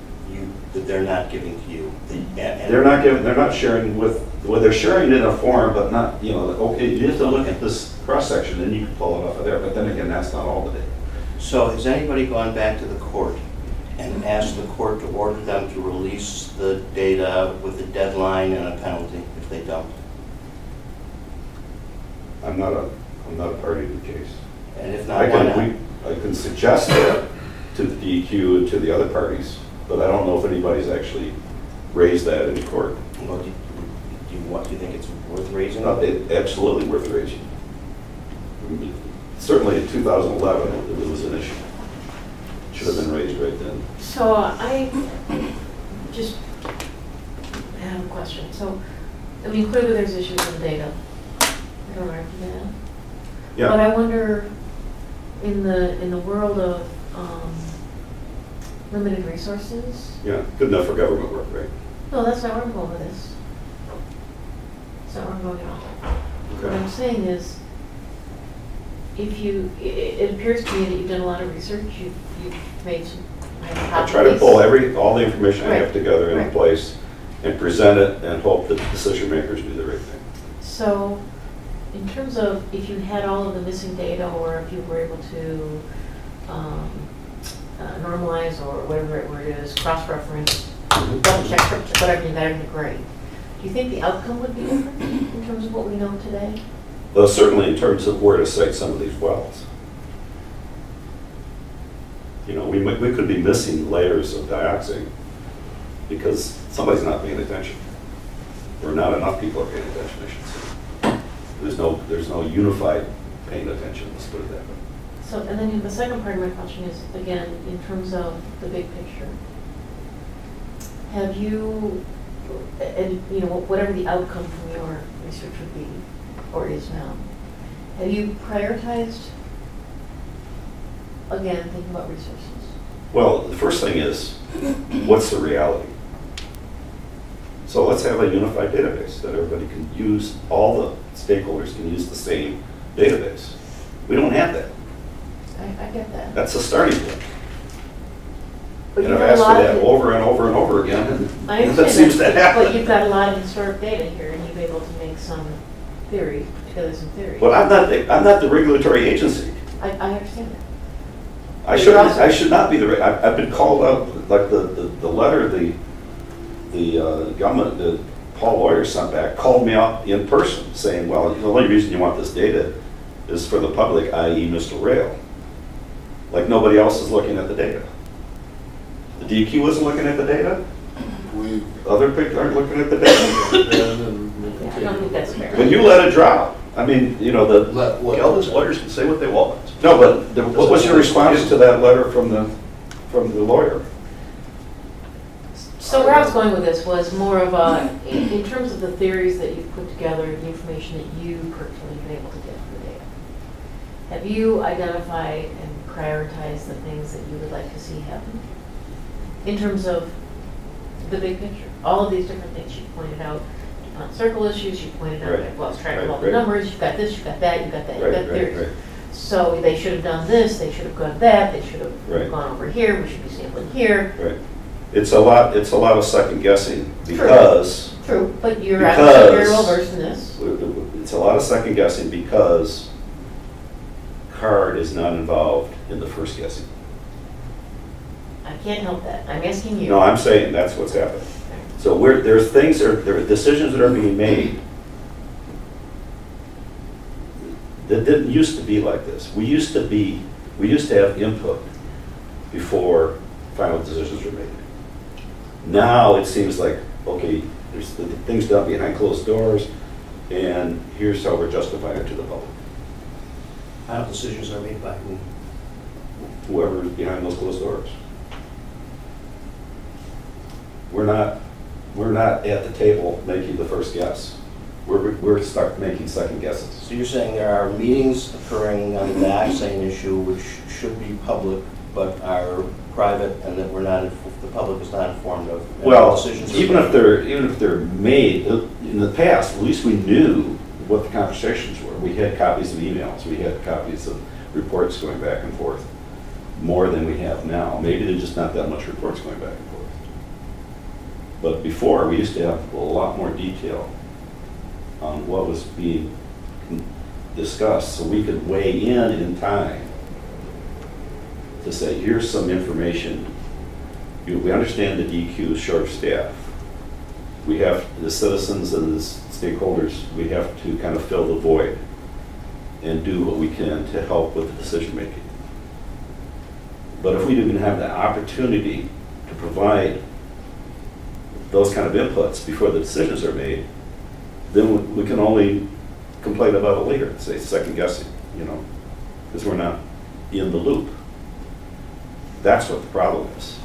they're not giving to you. They're not sharing well, they're sharing it in a form, but not, okay, you have to look at this cross-section and you can pull it off of there, but then again, that's not all the data. So has anybody gone back to the court and asked the court to order them to release the data with a deadline and a penalty if they don't? I'm not a party to the case. And if not, why not? I can suggest that to the DEQ and to the other parties, but I don't know if anybody's actually raised that in court. Well, do you think it's worth raising? No, it's absolutely worth raising. Certainly in 2011, it was an issue. It should have been raised right then. So I just have a question. So, I mean, clearly there's issues with the data. I don't argue that. Yeah. But I wonder, in the world of limited resources. Yeah, good enough for government work, right? No, that's not where I'm going with this. not where I'm going at all. What I'm saying is, it appears to me that you've done a lot of research, you've made some I try to pull all the information I have Right. together in a Right. place and present it and hope that the decision makers do the right thing. So, in terms of if you had all of the missing data, or if you were able to normalize, or whatever the right word is, cross-reference, double check, triple check, whatever, that'd be great. Do you think the outcome would be different in terms of what we know today? Well, certainly in terms of where to site some of these wells. You know, we could be missing layers of dioxane because somebody's not paying attention. Or not enough people are paying attention, I should say. There's no unified paying attention, let's put it that way. So, and then the second part of my question is, again, in terms of the big picture. Have you, and you know, whatever the outcome from your research would be, or is now, have you prioritized, again, thinking about resources? Well, the first thing is, what's the reality? So let's have a unified database that everybody can use, all the stakeholders can use the same database. We don't have that. I get that. That's a starting point. But And you've I've got a asked for lot that of, over and over and over again, and I that understand seems to that, happen. but you've got a lot of historic data here, and you've been able to make some theories, put together some theories. But I'm not the regulatory agency. I understand that. I should not be I've been called out, like the letter the government, the Paul Lawyer sent back, called me out in person saying, well, the only reason you want this data is for the public, i.e. Mr. Rayle. Like nobody else is looking at the data. The DEQ wasn't looking at the data. We, Other people aren't looking at the data. Yeah, I don't think that's fair. When you let it drop, I mean, you know, let what? Kelvin's lawyers can say what they want. no, but what was your response to that letter from the lawyer? So where I was going with this was more of a, in terms of the theories that you've put together, the information that you personally have been able to get from the data. Have you identified and prioritized the things that you would like to see happen? In terms of the big picture, all of these different things you pointed out, Dupont circle issues, you pointed out, Right. I've lost track of Right, all the right. numbers, you've got this, you've got that, you've got that, you've got Right, right, theories. right. So they should have done this, they should have done that, they should have Right. gone over here, we should be sampling here. Right. It's a lot of second guessing because True, but you're obviously very well Because- versed in this. it's a lot of second guessing because CARD is not involved in the first guessing. I can't help that. I'm asking you. No, I'm saying that's what's happening. So there's things, there are decisions that are being made that didn't used to be like this. We used to have input before final decisions were made. Now it seems like, okay, there's things done behind closed doors, and here's how we're justifying it to the public. Final decisions are made by whom? Whoever's behind those closed doors. We're not at the table making the first guess. We're start making second guesses. So you're saying there are meetings occurring on the Dioxane issue which should be public but are private and that the public is not informed of? and Well, decisions are even made? if they're made, in the past, at least we knew what the conversations were. We had copies of emails, we had copies of reports going back and forth, more than we have now. Maybe there's just not that much reports going back and forth. But before, we used to have a lot more detail on what was being discussed, so we could weigh in time to say, here's some information. We understand the DEQ is short of staff. We have, the citizens and the stakeholders, we have to kind of fill the void and do what we can to help with the decision making. But if we didn't have the opportunity to provide those kind of inputs before the decisions are made, then we can only complain about it later, say second guessing, because we're not in the loop. That's what the problem is.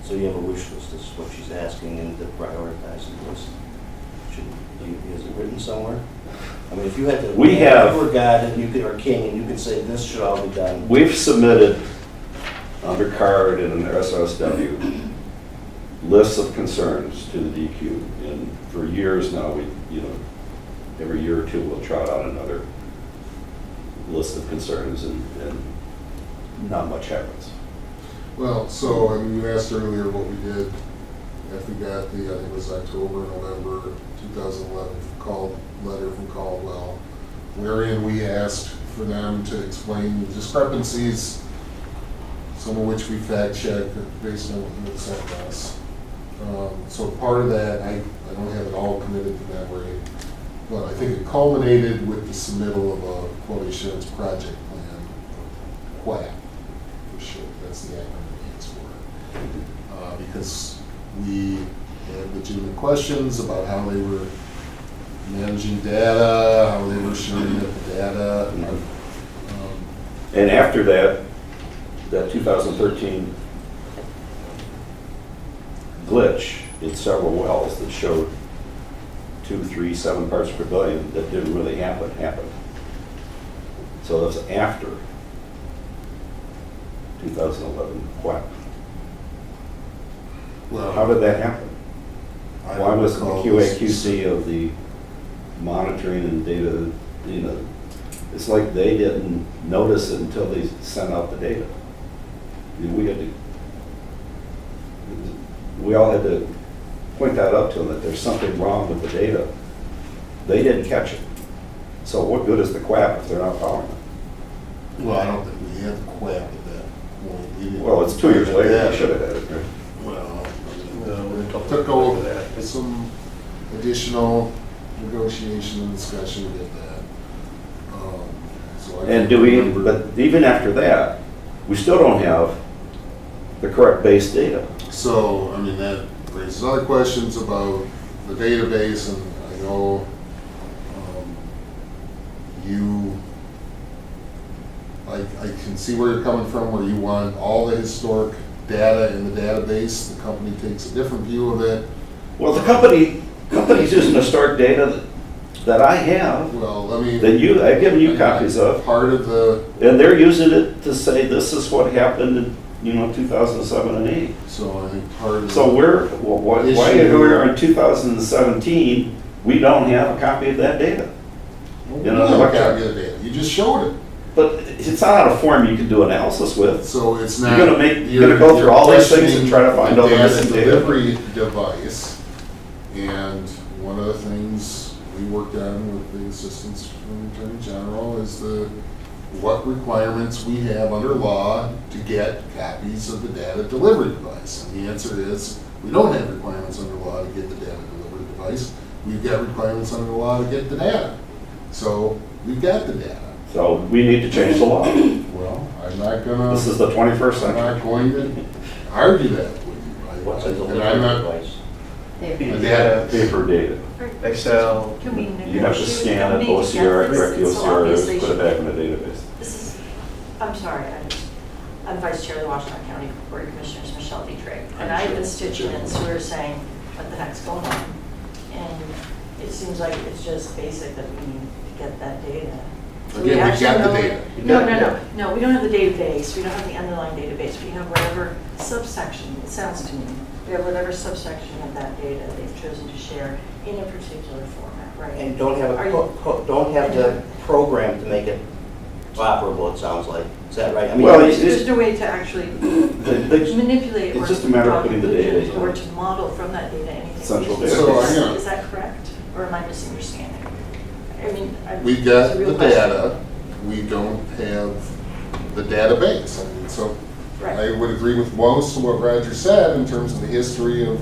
So you have a wish list, this is what she's asking, and to prioritize the list. Is it written somewhere? I mean, if you had to, We have- if you were God and you could, or king, and you could say this should all be done. We've submitted under CARD and under SRSW lists of concerns to the DEQ, and for years now, we, every year or two, we'll trot out another list of concerns, and not much happens. Well, so, I mean, you asked earlier what we did after we got the, I think it was October, November 2011 letter from Caldwell, wherein we asked for them to explain the discrepancies, some of which we fact-checked based on what they sent us. So part of that, I don't have it all committed to memory, but I think it culminated with the submittal of a quality assurance project plan, QAP, for sure. That's the acronym it stands for. Because we had legitimate questions about how they were managing data, how they were sharing the data. And after that 2013 glitch in several wells that showed 2, 3, 7 parts per billion that didn't really happened. So that's after 2011 QAP. Well, How did that happen? I Why don't was the recall QA/QC of the monitoring and data, it's like they didn't notice it until they sent out the data. I mean, we all had to point that out to them, that there's something wrong with the data. They didn't catch it. So what good is the QAP if they're not following it? Well, I don't think we had the QAP at that point. We didn't- Well, it's 2 years later, they should have had it, right? Well, No, we talked took about over that. some additional negotiation and discussion to get that. So I And can't remember. but even after that, we still don't have the correct base data. So, I mean, that raises other questions about the database, and I know I can see where you're coming from, where you want all the historic data in the database. The company takes a different view of it. Well, the company's using historic data that I have, Well, let me. that I've given you copies of, Part of the, and they're using it to say this is what happened in 2007 and 8. so I think part of. So why Issue- we are in 2017, we don't have a copy of that data. Well, you we know, have like a copy of the data. You just showed it. But it's not a form you can do analysis with. So it's You're not. gonna go through all these things and try to find all the questioning missing the data. delivery device, and one of the things we worked on with the assistance from the Attorney General is what requirements we have under law to get copies of the data delivery device. And the answer is, we don't have requirements under law to get the data delivery device. We've got requirements under law to get the data. So we've got the data. So we need to change the law. Well, I'm not gonna. This is the 21st I'm century. not going to argue that with you. What's a And I'm delivery not, device? PDF, Paper data. Excel. Can we You have to negotiate? scan Don't it, we need to get OCR, this? correct the So OCRs, obviously put it back in the database. This is, I'm sorry, I'm Vice Chair of the Washtenaw County Board of Commissioners, Michelle Dietrich. And I have constituents who are saying, what the heck's going on? And it seems like it's just basic that we need to get that data. So Again, we actually got the know- data. No, we don't have the database, we don't have the underlying database, we have whatever subsection, it sounds to me, we have whatever subsection of that data they've chosen to share in a particular format, right? And don't have Are a, you- don't have the program to make it operable, it sounds like. Is that right? I mean, Well, There's no way to actually The- manipulate it's or just a matter of draw putting the conclusions data in. or to model from that data anything. Central Is- data. So, hang on. Is that correct? Or am I misunderstanding? I mean, we it's got a real the question. data, we don't have the database. I mean, so I Right. would agree with most of what Roger said in terms of the history of,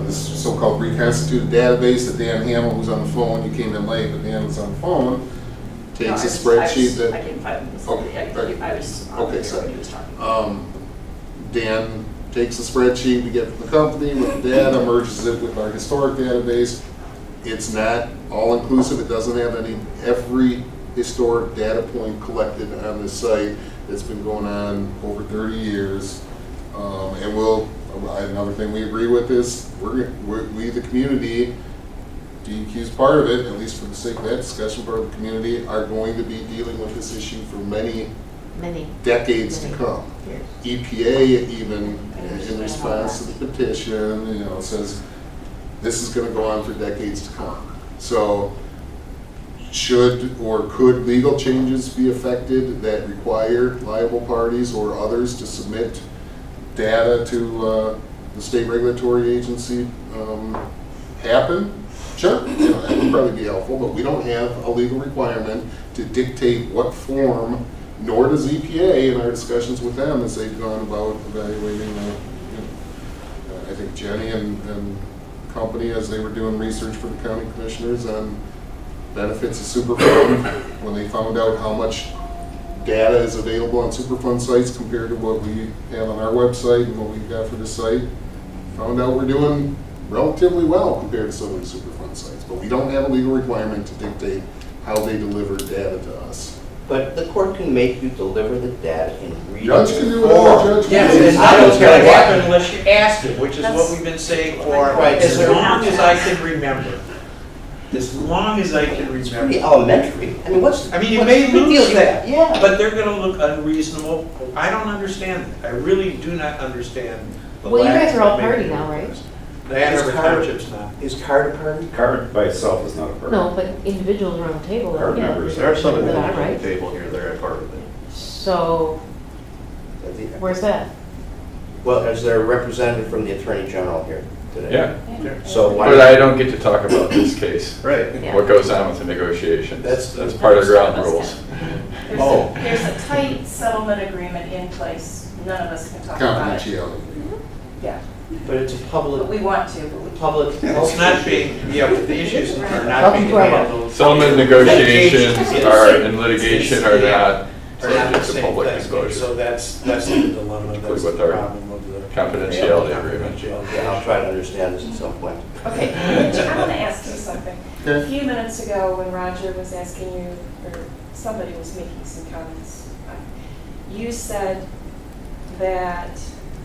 this so-called reconstituted database that Dan Hamill, who's on the phone, you came in late, but Dan was on the phone, No, takes a I spreadsheet that. came 5 minutes Okay, late. right. I was on Okay, there sorry. when he was talking. Dan takes a spreadsheet we get from the company with the data, merges it with our historic database. It's not all-inclusive, it doesn't have every historic data point collected on this site. It's been going on over 30 years. And another thing we agree with is, we, the community, DEQ's part of it, at least for the sake of that discussion, part of the community, are going to be dealing with this issue for many Many. decades to Many come. years. EPA even, in response to the petition, you know, says this is gonna go on for decades to come. So should or could legal changes be affected that require liable parties or others to submit data to the state regulatory agency happen? Sure, you know, that would probably be helpful, but we don't have a legal requirement to dictate what form, nor does EPA in our discussions with them as they've gone about evaluating, I think Jenny and company, as they were doing research for the county commissioners on benefits of Superfund, when they found out how much data is available on Superfund sites compared to what we have on our website and what we've got for this site, found out we're doing relatively well compared to some of the Superfund sites. But we don't have a legal requirement to dictate how they deliver data to us. But the court can make you deliver the data in reading Judge can do whatever form. judge Yes, wants. and I don't care what happen unless you ask it, which is what we've been saying for Right, as so long as I can remember. As long as I can Pretty remember. elementary. I mean, what's I mean, you what's may the big deal lose with that, Yeah. but they're gonna look unreasonable. I don't understand that. I really do not understand. the Well, you lack guys are all of party making now, right? progress. The Hanover Township's not. Is card a party? Card by itself is not a permit. No, but individuals around the table, Card yeah. members. There are some that individuals are, on the right? table here that are part of it. So, where's that? Well, is there a representative from the Attorney General here today? Yeah, So why? but I don't get to talk about this case, Right. Yeah. what goes on with the negotiations. That's- That's part of the ground rules. Oh. There's a tight settlement agreement in place. None of us can talk about it. Confidentiality. Yeah, But it's a but public, we want to, but we can't. public. It's not being, yeah, but the issues are not I'll being be quiet. handled. Settlement negotiations are, and litigation are not Are not the subject to same public thing. So disclosure. that's the dilemma, that's Include the with our problem of the. confidentiality agreement. Yeah, I'll try to understand this at some point. Okay, Rich, I want to ask you something. A Okay. few minutes ago, when Roger was asking you, or somebody was making some comments, you said that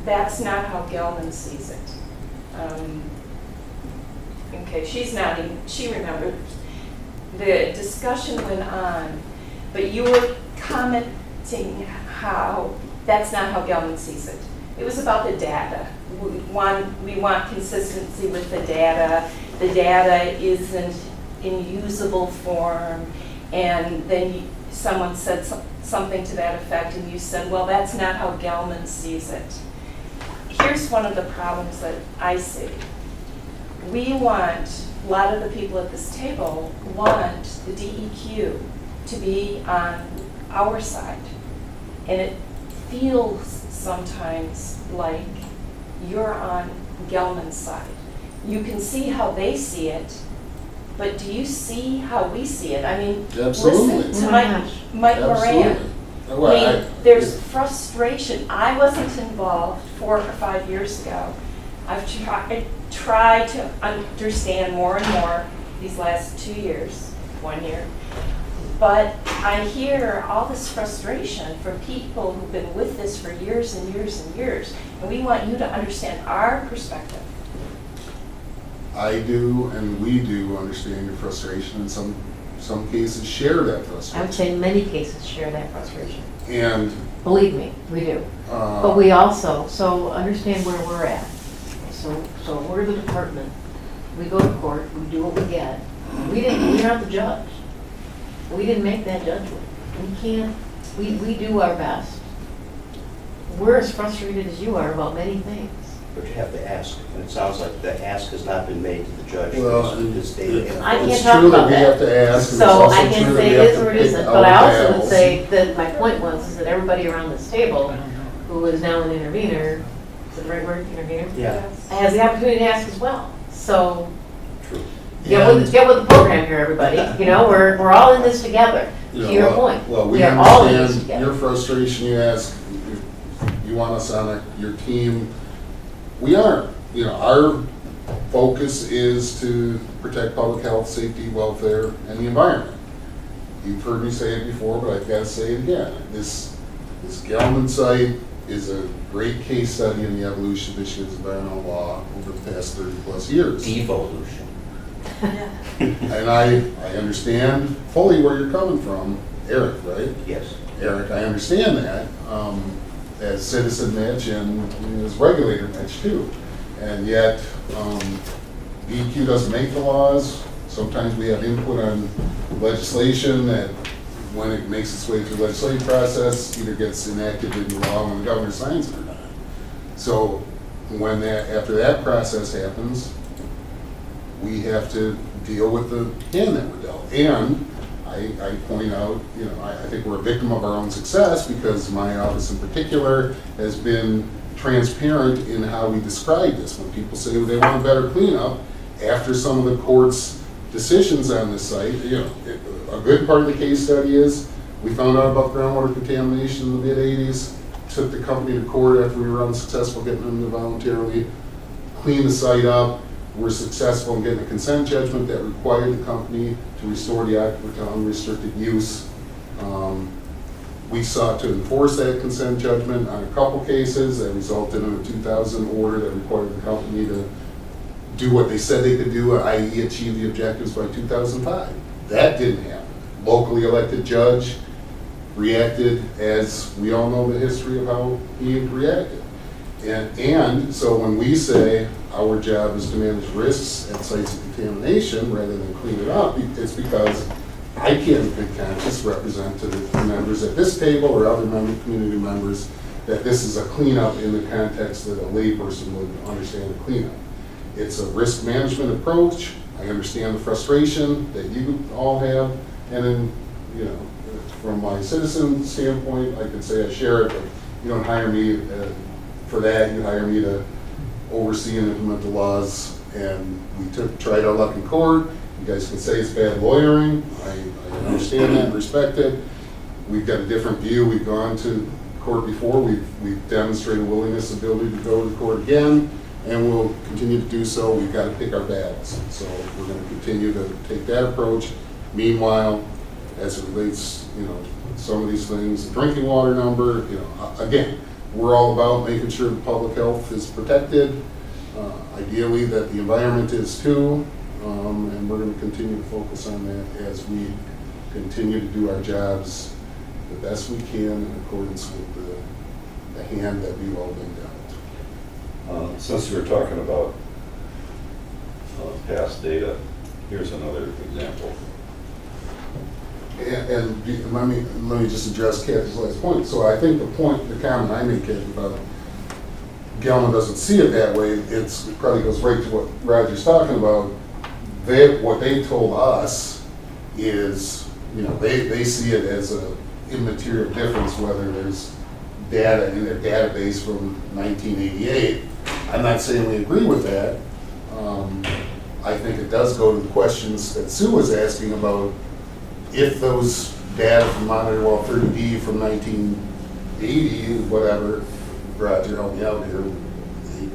that's not how Gelman sees it. Okay, she's nodding, she remembers. The discussion went on, but you were commenting how that's not how Gelman sees it. It was about the data. We want consistency with the data. The data isn't in usable form. And then someone said something to that effect, and you said, well, that's not how Gelman sees it. Here's one of the problems that I see. We want, a lot of the people at this table want the DEQ to be on our side. And it feels sometimes like you're on Gelman's side. You can see how they see it, but do you see how we see it? I mean, Absolutely. listen to Oh my gosh. Mike Moran. Absolutely. I Well, mean, there's frustration. I wasn't involved 4 or 5 years ago. I've tried to understand more and more these last 2 years, 1 year. But I hear all this frustration from people who've been with this for years and years and years. And we want you to understand our perspective. I do and we do understand your frustration, and some cases share that I would frustration. say many cases share that frustration. And, Believe me, we do. But we also, so understand where we're at. So we're the department. We go to court, we do what we get. We're not the judge. We didn't make that judgment. We can't, we do our best. We're as frustrated as you are about many things. But you have to ask, and it sounds like the ask has not been made to the judge. Well, This data. I can't it's talk true about that we that. have to ask, and it's So also I can't true that say we it have is to or it pick isn't, our but I also would battles. say that my point was is that everybody around this table, who is now an intervener, is it the right word, intervener? Yeah, Has the opportunity to ask as well. So true. get with the program here, everybody. You know, we're all in this together, You to know, your well- point. Well, we are all in this understand your together. frustration. You ask, you want us on your team. We aren't. You know, our focus is to protect public health, safety, welfare, and the environment. You've heard me say it before, but I've got to say it again. This Gelman site is a great case study in the evolution of Michigan's environmental law over the past 30-plus years. Devolution. And I understand fully where you're coming from, Eric, right? Yes. Eric, I understand that, as citizen Mitch and as regulator Mitch too. And yet, DEQ doesn't make the laws. Sometimes we have input on legislation that, when it makes its way through the legislative process, either gets enacted into law when the governor signs it or not. So when after that process happens, we have to deal with the hand that we're dealt. And I point out, I think we're a victim of our own success because my office in particular has been transparent in how we describe this. When people say they want a better cleanup, after some of the court's decisions on this site, a good part of the case study is we found out about groundwater contamination in the mid-'80s, took the company to court after we were unsuccessful getting them to voluntarily clean the site up. We're successful in getting a consent judgment that required the company to restore the aquifer to unrestricted use. We sought to enforce that consent judgment on a couple cases that resulted in a 2000 order that required the company to do what they said they could do, i.e. achieve the objectives by 2005. That didn't happen. Locally elected judge reacted as we all know the history of how he reacted. And so when we say our job is to manage risks at sites of contamination rather than clean it up, it's because I can't in good conscience represent to the members at this table or other community members that this is a cleanup in the context that a layperson would understand a cleanup. It's a risk management approach. I understand the frustration that you all have, and then, from my citizen standpoint, I could say I share it, but you don't hire me for that. You hire me to oversee and implement the laws, and we tried our luck in court. You guys can say it's bad lawyering. I understand that and respect it. We've got a different view. We've gone to court before. We've demonstrated willingness and ability to go to court again, and we'll continue to do so. We've got to pick our battles. So we're going to continue to take that approach. Meanwhile, as it relates, some of these things, the drinking water number, again, we're all about making sure the public health is protected. Ideally that the environment is too, and we're going to continue to focus on that as we continue to do our jobs the best we can in accordance with the hand that we've all been dealt. Since we were talking about past data, here's another example. And let me just address Kathy's last point. So I think the comment I made, Kathy, about Gelman doesn't see it that way, it probably goes right to what Roger's talking about. What they told us is, they see it as an immaterial difference whether there's data in their database from 1988. I'm not saying we agree with that. I think it does go to the questions that Sue was asking about if those data from Monitor Wall 30D from 1980, whatever, Roger, help me out here,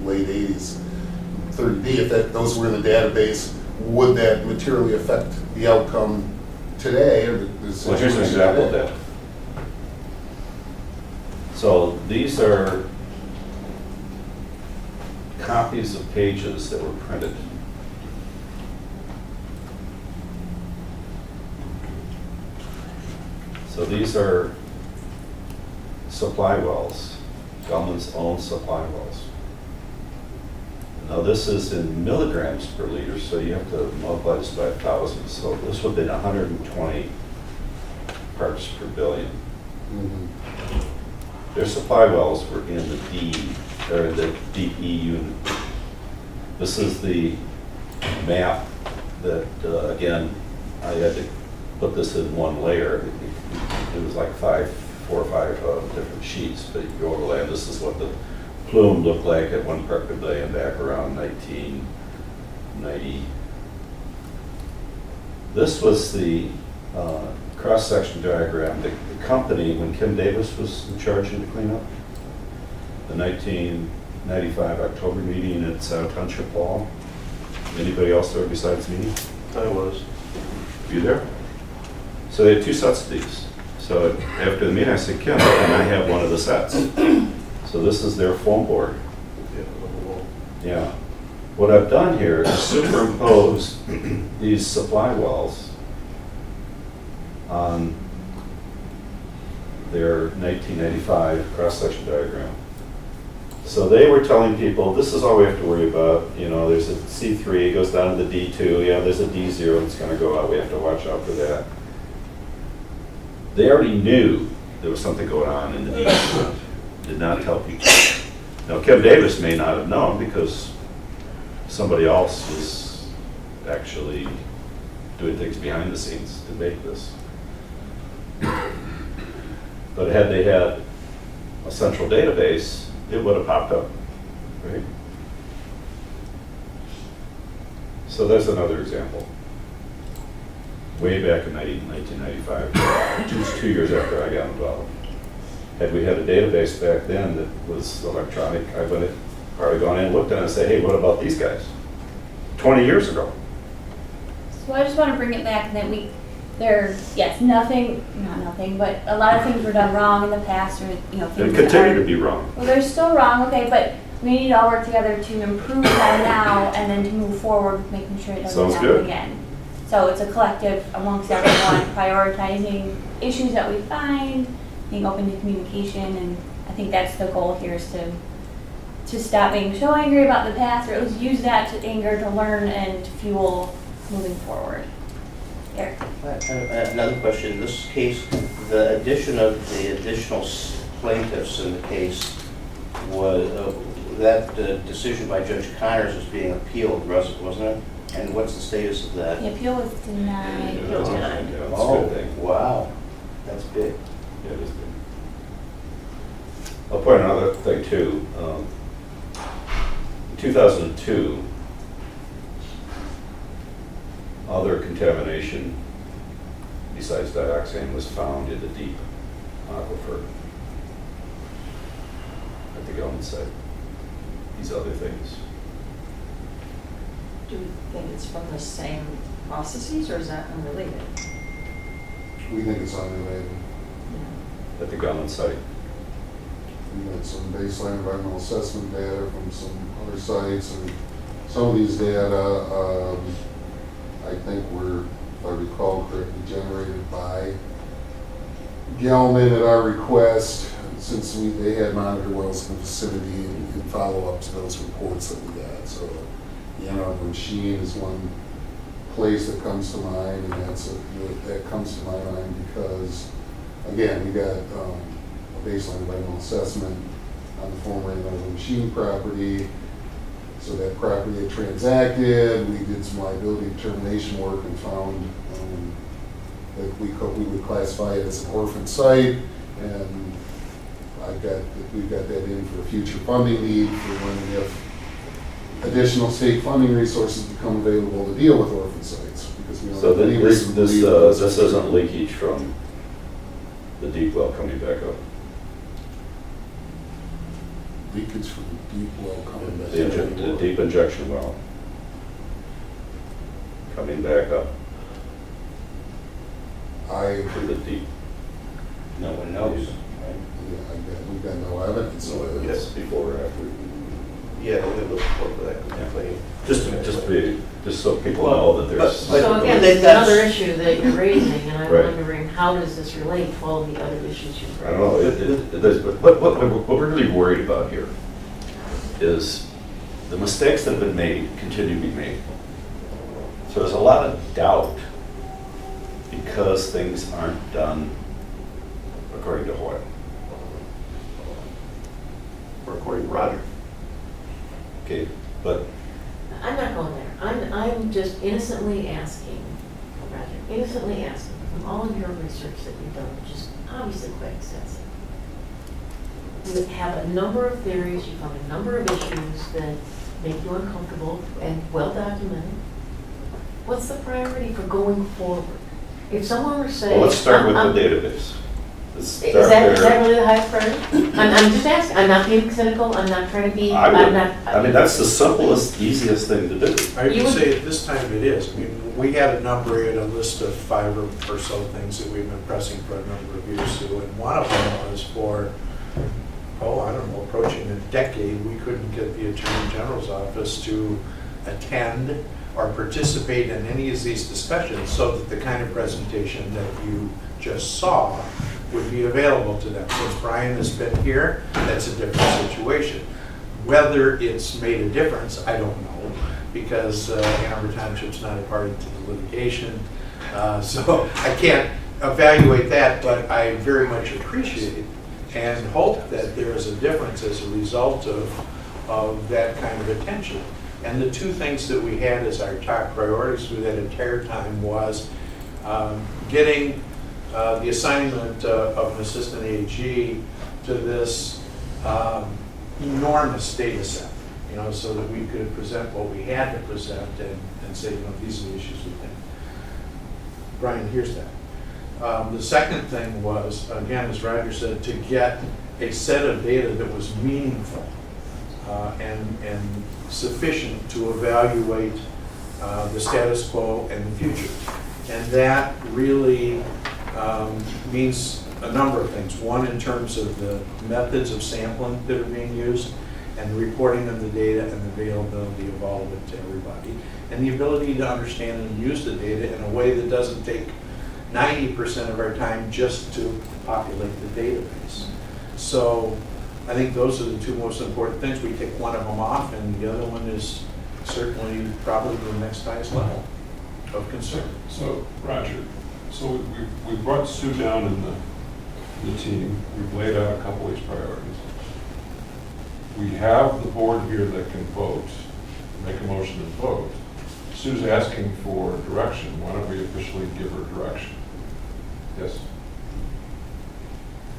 late 80s, 30D, if those were in the database, would that materially affect the outcome today? Or Well, here's an example of that. So these are copies of pages that were printed. So these are supply wells, Gelman's own supply wells. Now this is in milligrams per liter, so you have to multiply this by 1,000. So this would have been 120 parts per billion. Mm-hmm. Their supply wells were in the the DE unit. This is the map that, again, I had to put this in one layer. It was like 4 or 5 different sheets, but you go overlay. This is what the Plume looked like at 1 part per billion back around 1990. This was the cross-section diagram. The company, when Kim Davis was in charge of the cleanup, the 1995 October meeting at Township Hall. Anybody else there besides me? I was. You there? So they had 2 sets of these. So after the meeting, I said, Kim, can I have one of the sets? So this is their foam board. Yeah. What I've done here is superimpose these supply wells on their 1995 cross-section diagram. So they were telling people, this is all we have to worry about. You know, there's a C3, it goes down to the D2. Yeah, there's a D0 that's going to go out. We have to watch out for that. They already knew there was something going on in the D2. Did not tell people. Now, Kim Davis may not have known because somebody else was actually doing things behind the scenes to make this. But had they had a central database, it would have popped up, right? So there's another example. Way back in 1995, two years after I got involved. Had we had a database back then that was electronic, I would have probably gone in and looked at it and said, hey, what about these guys? 20 years ago. So I just want to bring it back that yes, not nothing, but a lot of things were done wrong in the past, or, you know, They things continue that to be wrong. well, they're still wrong, okay, but we need to all work together to improve them now and then to move forward with making sure it doesn't Sounds happen good. again. So it's a collective amongst everyone, prioritizing issues that we find, being open to communication, and I think that's the goal here, is to stop being so angry about the past, or at least use that to anger to learn and to fuel moving forward. Eric? Another question, in this case, the addition of the additional plaintiffs in the case was, that decision by Judge Connors was being appealed, wasn't it? And what's the status of that? The appeal was denied. Yeah, that's a Oh, good thing. wow, that's big. Yeah, it is big. I'll point out another thing too. In 2002, other contamination besides dioxane was found in the deep aquifer at the Gelman site. These other things. Do you think it's from the same processes, or is that unrelated? We think it's unrelated. At the Gelman site. We had some baseline environmental assessment data from some other sites, and some of these data, I think were, if I recall correctly, generated by Gelman at our request, since they had monitor wells in the vicinity and follow up to those reports that we got. So the Ann Arbor machine is one place that comes to mind, and that comes to my mind because, again, we got a baseline environmental assessment on the former Ann Arbor machine property. So that property had transacted. We did some liability determination work and found that we would classify it as an orphan site, and we've got that in for a future funding need for when and if additional state funding resources become available to deal with orphan sites, because we don't So have any this reason to believe that this isn't leakage from the deep well coming back up. leakage from the deep well coming back. The deep injection well coming back up from the deep. No one knows, right? We've got no evidence of it. Yes, before or after. Yeah, we'll look for that complaint. Just so people know that there's. But- So again, but it's that's- another issue that you're raising, and I'm Right. wondering, how does this relate to all the other issues you've I raised? don't know, it does, but what we're really worried about here is the mistakes that have been made continue to be made. So there's a lot of doubt because things aren't done according to Hoyle. Or according to Roger. Okay, but I'm not going there. I'm just innocently asking, from all of your research that you've done, which is obviously quite extensive. You have a number of theories, you found a number of issues that make you uncomfortable and well documented. What's the priority for going forward? If someone were saying. well, let's start with the database. Let's start Is that there. really the highest priority? I'm just asking, I'm not being cynical, I'm not trying to be, I I'm would, not. I mean, that's the simplest, easiest thing to do. I You would would- say at this time it is. I mean, we had a number, we had a list of 5 or so things that we've been pressing for a number of years, Sue, and one of them was for, I don't know, approaching a decade, we couldn't get the Attorney General's office to attend or participate in any of these discussions, so that the kind of presentation that you just saw would be available to them. Since Brian has been here, that's a different situation. Whether it's made a difference, I don't know, because Ann Arbor Township's not a party to the litigation. So I can't evaluate that, but I very much appreciate and hope that there is a difference as a result of that kind of attention. And the two things that we had as our top priorities through that entire time was getting the assignment of an assistant AG to this enormous data set, so that we could present what we had to present and say, these are the issues we think. Brian, here's that. The second thing was, again, as Roger said, to get a set of data that was meaningful and sufficient to evaluate the status quo and the future. And that really means a number of things. One, in terms of the methods of sampling that are being used, and the reporting of the data and the availability of all of it to everybody, and the ability to understand and use the data in a way that doesn't take 90% of our time just to populate the database. So I think those are the two most important things. We take one of them off, and the other one is certainly probably the next highest level of concern. So Roger, so we brought Sue down in the team. We've laid out a couple of these priorities. We have the board here that can vote, make a motion and vote. Sue's asking for direction. Why don't we officially give her direction? Yes?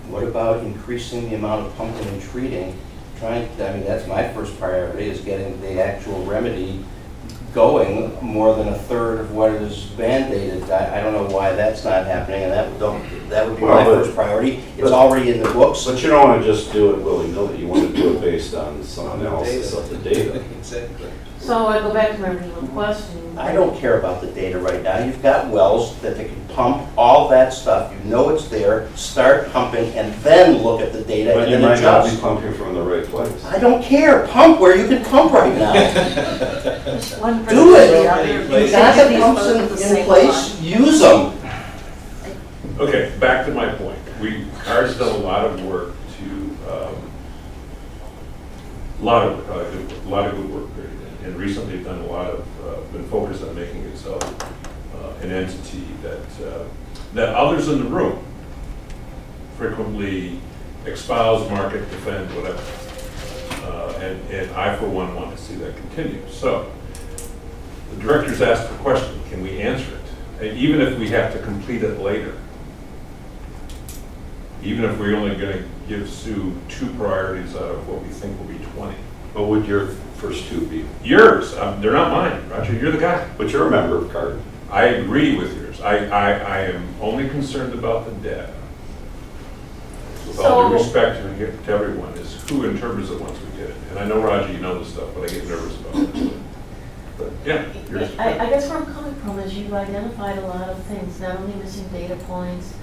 What about increasing the amount of pumping and treating? That's my first priority, is getting the actual remedy going more than a third of what is mandated. I don't know why that's not happening, and that would be my first priority. It's already in the books. But you don't want to just do it willy-nilly. You want to do it based on some analysis of the data. Exactly. So I go back to my original question. I don't care about the data right now. You've got wells that they can pump all that stuff. You know it's there. Start pumping and then look at the data But and you then might not be adjust. pumping from the right place. I don't care. Pump where you can pump right now. Just one for Do the it. other. You got the pumps in place. Use them. Okay, back to my point. Ours done a lot of work to, a lot of good work, and recently done a lot of, been focused on making itself an entity that others in the room frequently espouse, market, defend, whatever. And I, for one, want to see that continue. So, the director's asked the question, can we answer it? And even if we have to complete it later. Even if we're only going to give Sue 2 priorities out of what we think will be 20. What would your first 2 be? Yours, they're not mine, Roger, you're the guy. But you're a member of CART. I agree with yours. I am only concerned about the data. With all due respect to everyone, is who interprets it once we get it. And I know, Roger, you know this stuff, but I get nervous about it. But yeah, yours. I guess where I'm coming from is you've identified a lot of things, not only missing data points,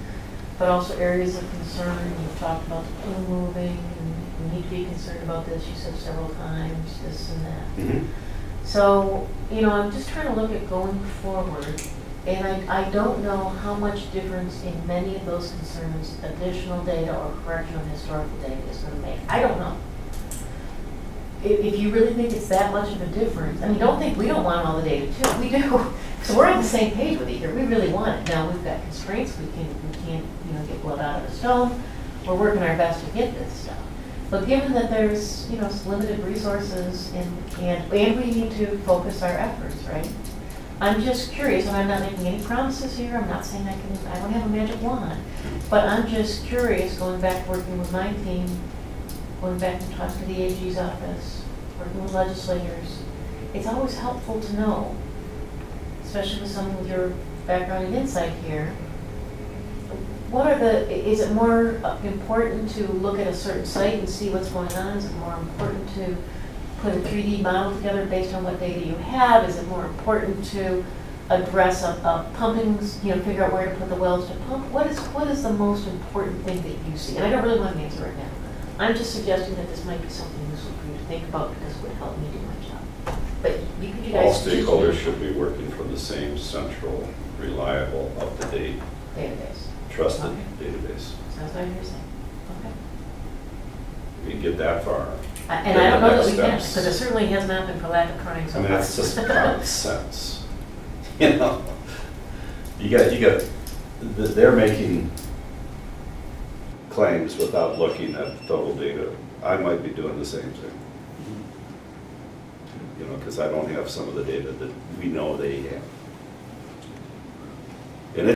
but also areas of concern. You've talked about the plume moving, and we need to be concerned about this, you said several times, this and that. Mm-hmm. So, I'm just trying to look at going forward, and I don't know how much difference in many of those concerns additional data or correction of historical data is going to make. I don't know. If you really think it's that much of a difference, don't think we don't want all the data too. We do. So we're on the same page with you here. We really want it. Now we've got constraints. We can't get blood out of the stone. We're working our best to get this stuff. But given that there's limited resources and we need to focus our efforts, right? I'm just curious, and I'm not making any promises here. I'm not saying I don't have a magic wand, but I'm just curious. Going back working with my team, going back and talking to the AG's office, working with legislators, it's always helpful to know, especially with someone with your background and insight here, is it more important to look at a certain site and see what's going on? Is it more important to put a 3D model together based on what data you have? Is it more important to address a pumping, figure out where to put the wells to pump? What is the most important thing that you see? And I don't really want an answer right now. I'm just suggesting that this might be something useful for you to think about because it would help me do my job. But you All guys stakeholders should be working from the same central, reliable, up-to-date database. trusted Okay. database. Sounds like you're saying. Okay. We can get that far. And I don't know that we can, Next because it steps. certainly has not been for lack of trying I so mean, far. that's just common sense. You know, you got, they're making claims without looking at total data. I might be doing the same thing. You know, because I don't have some of the data that we know they have. And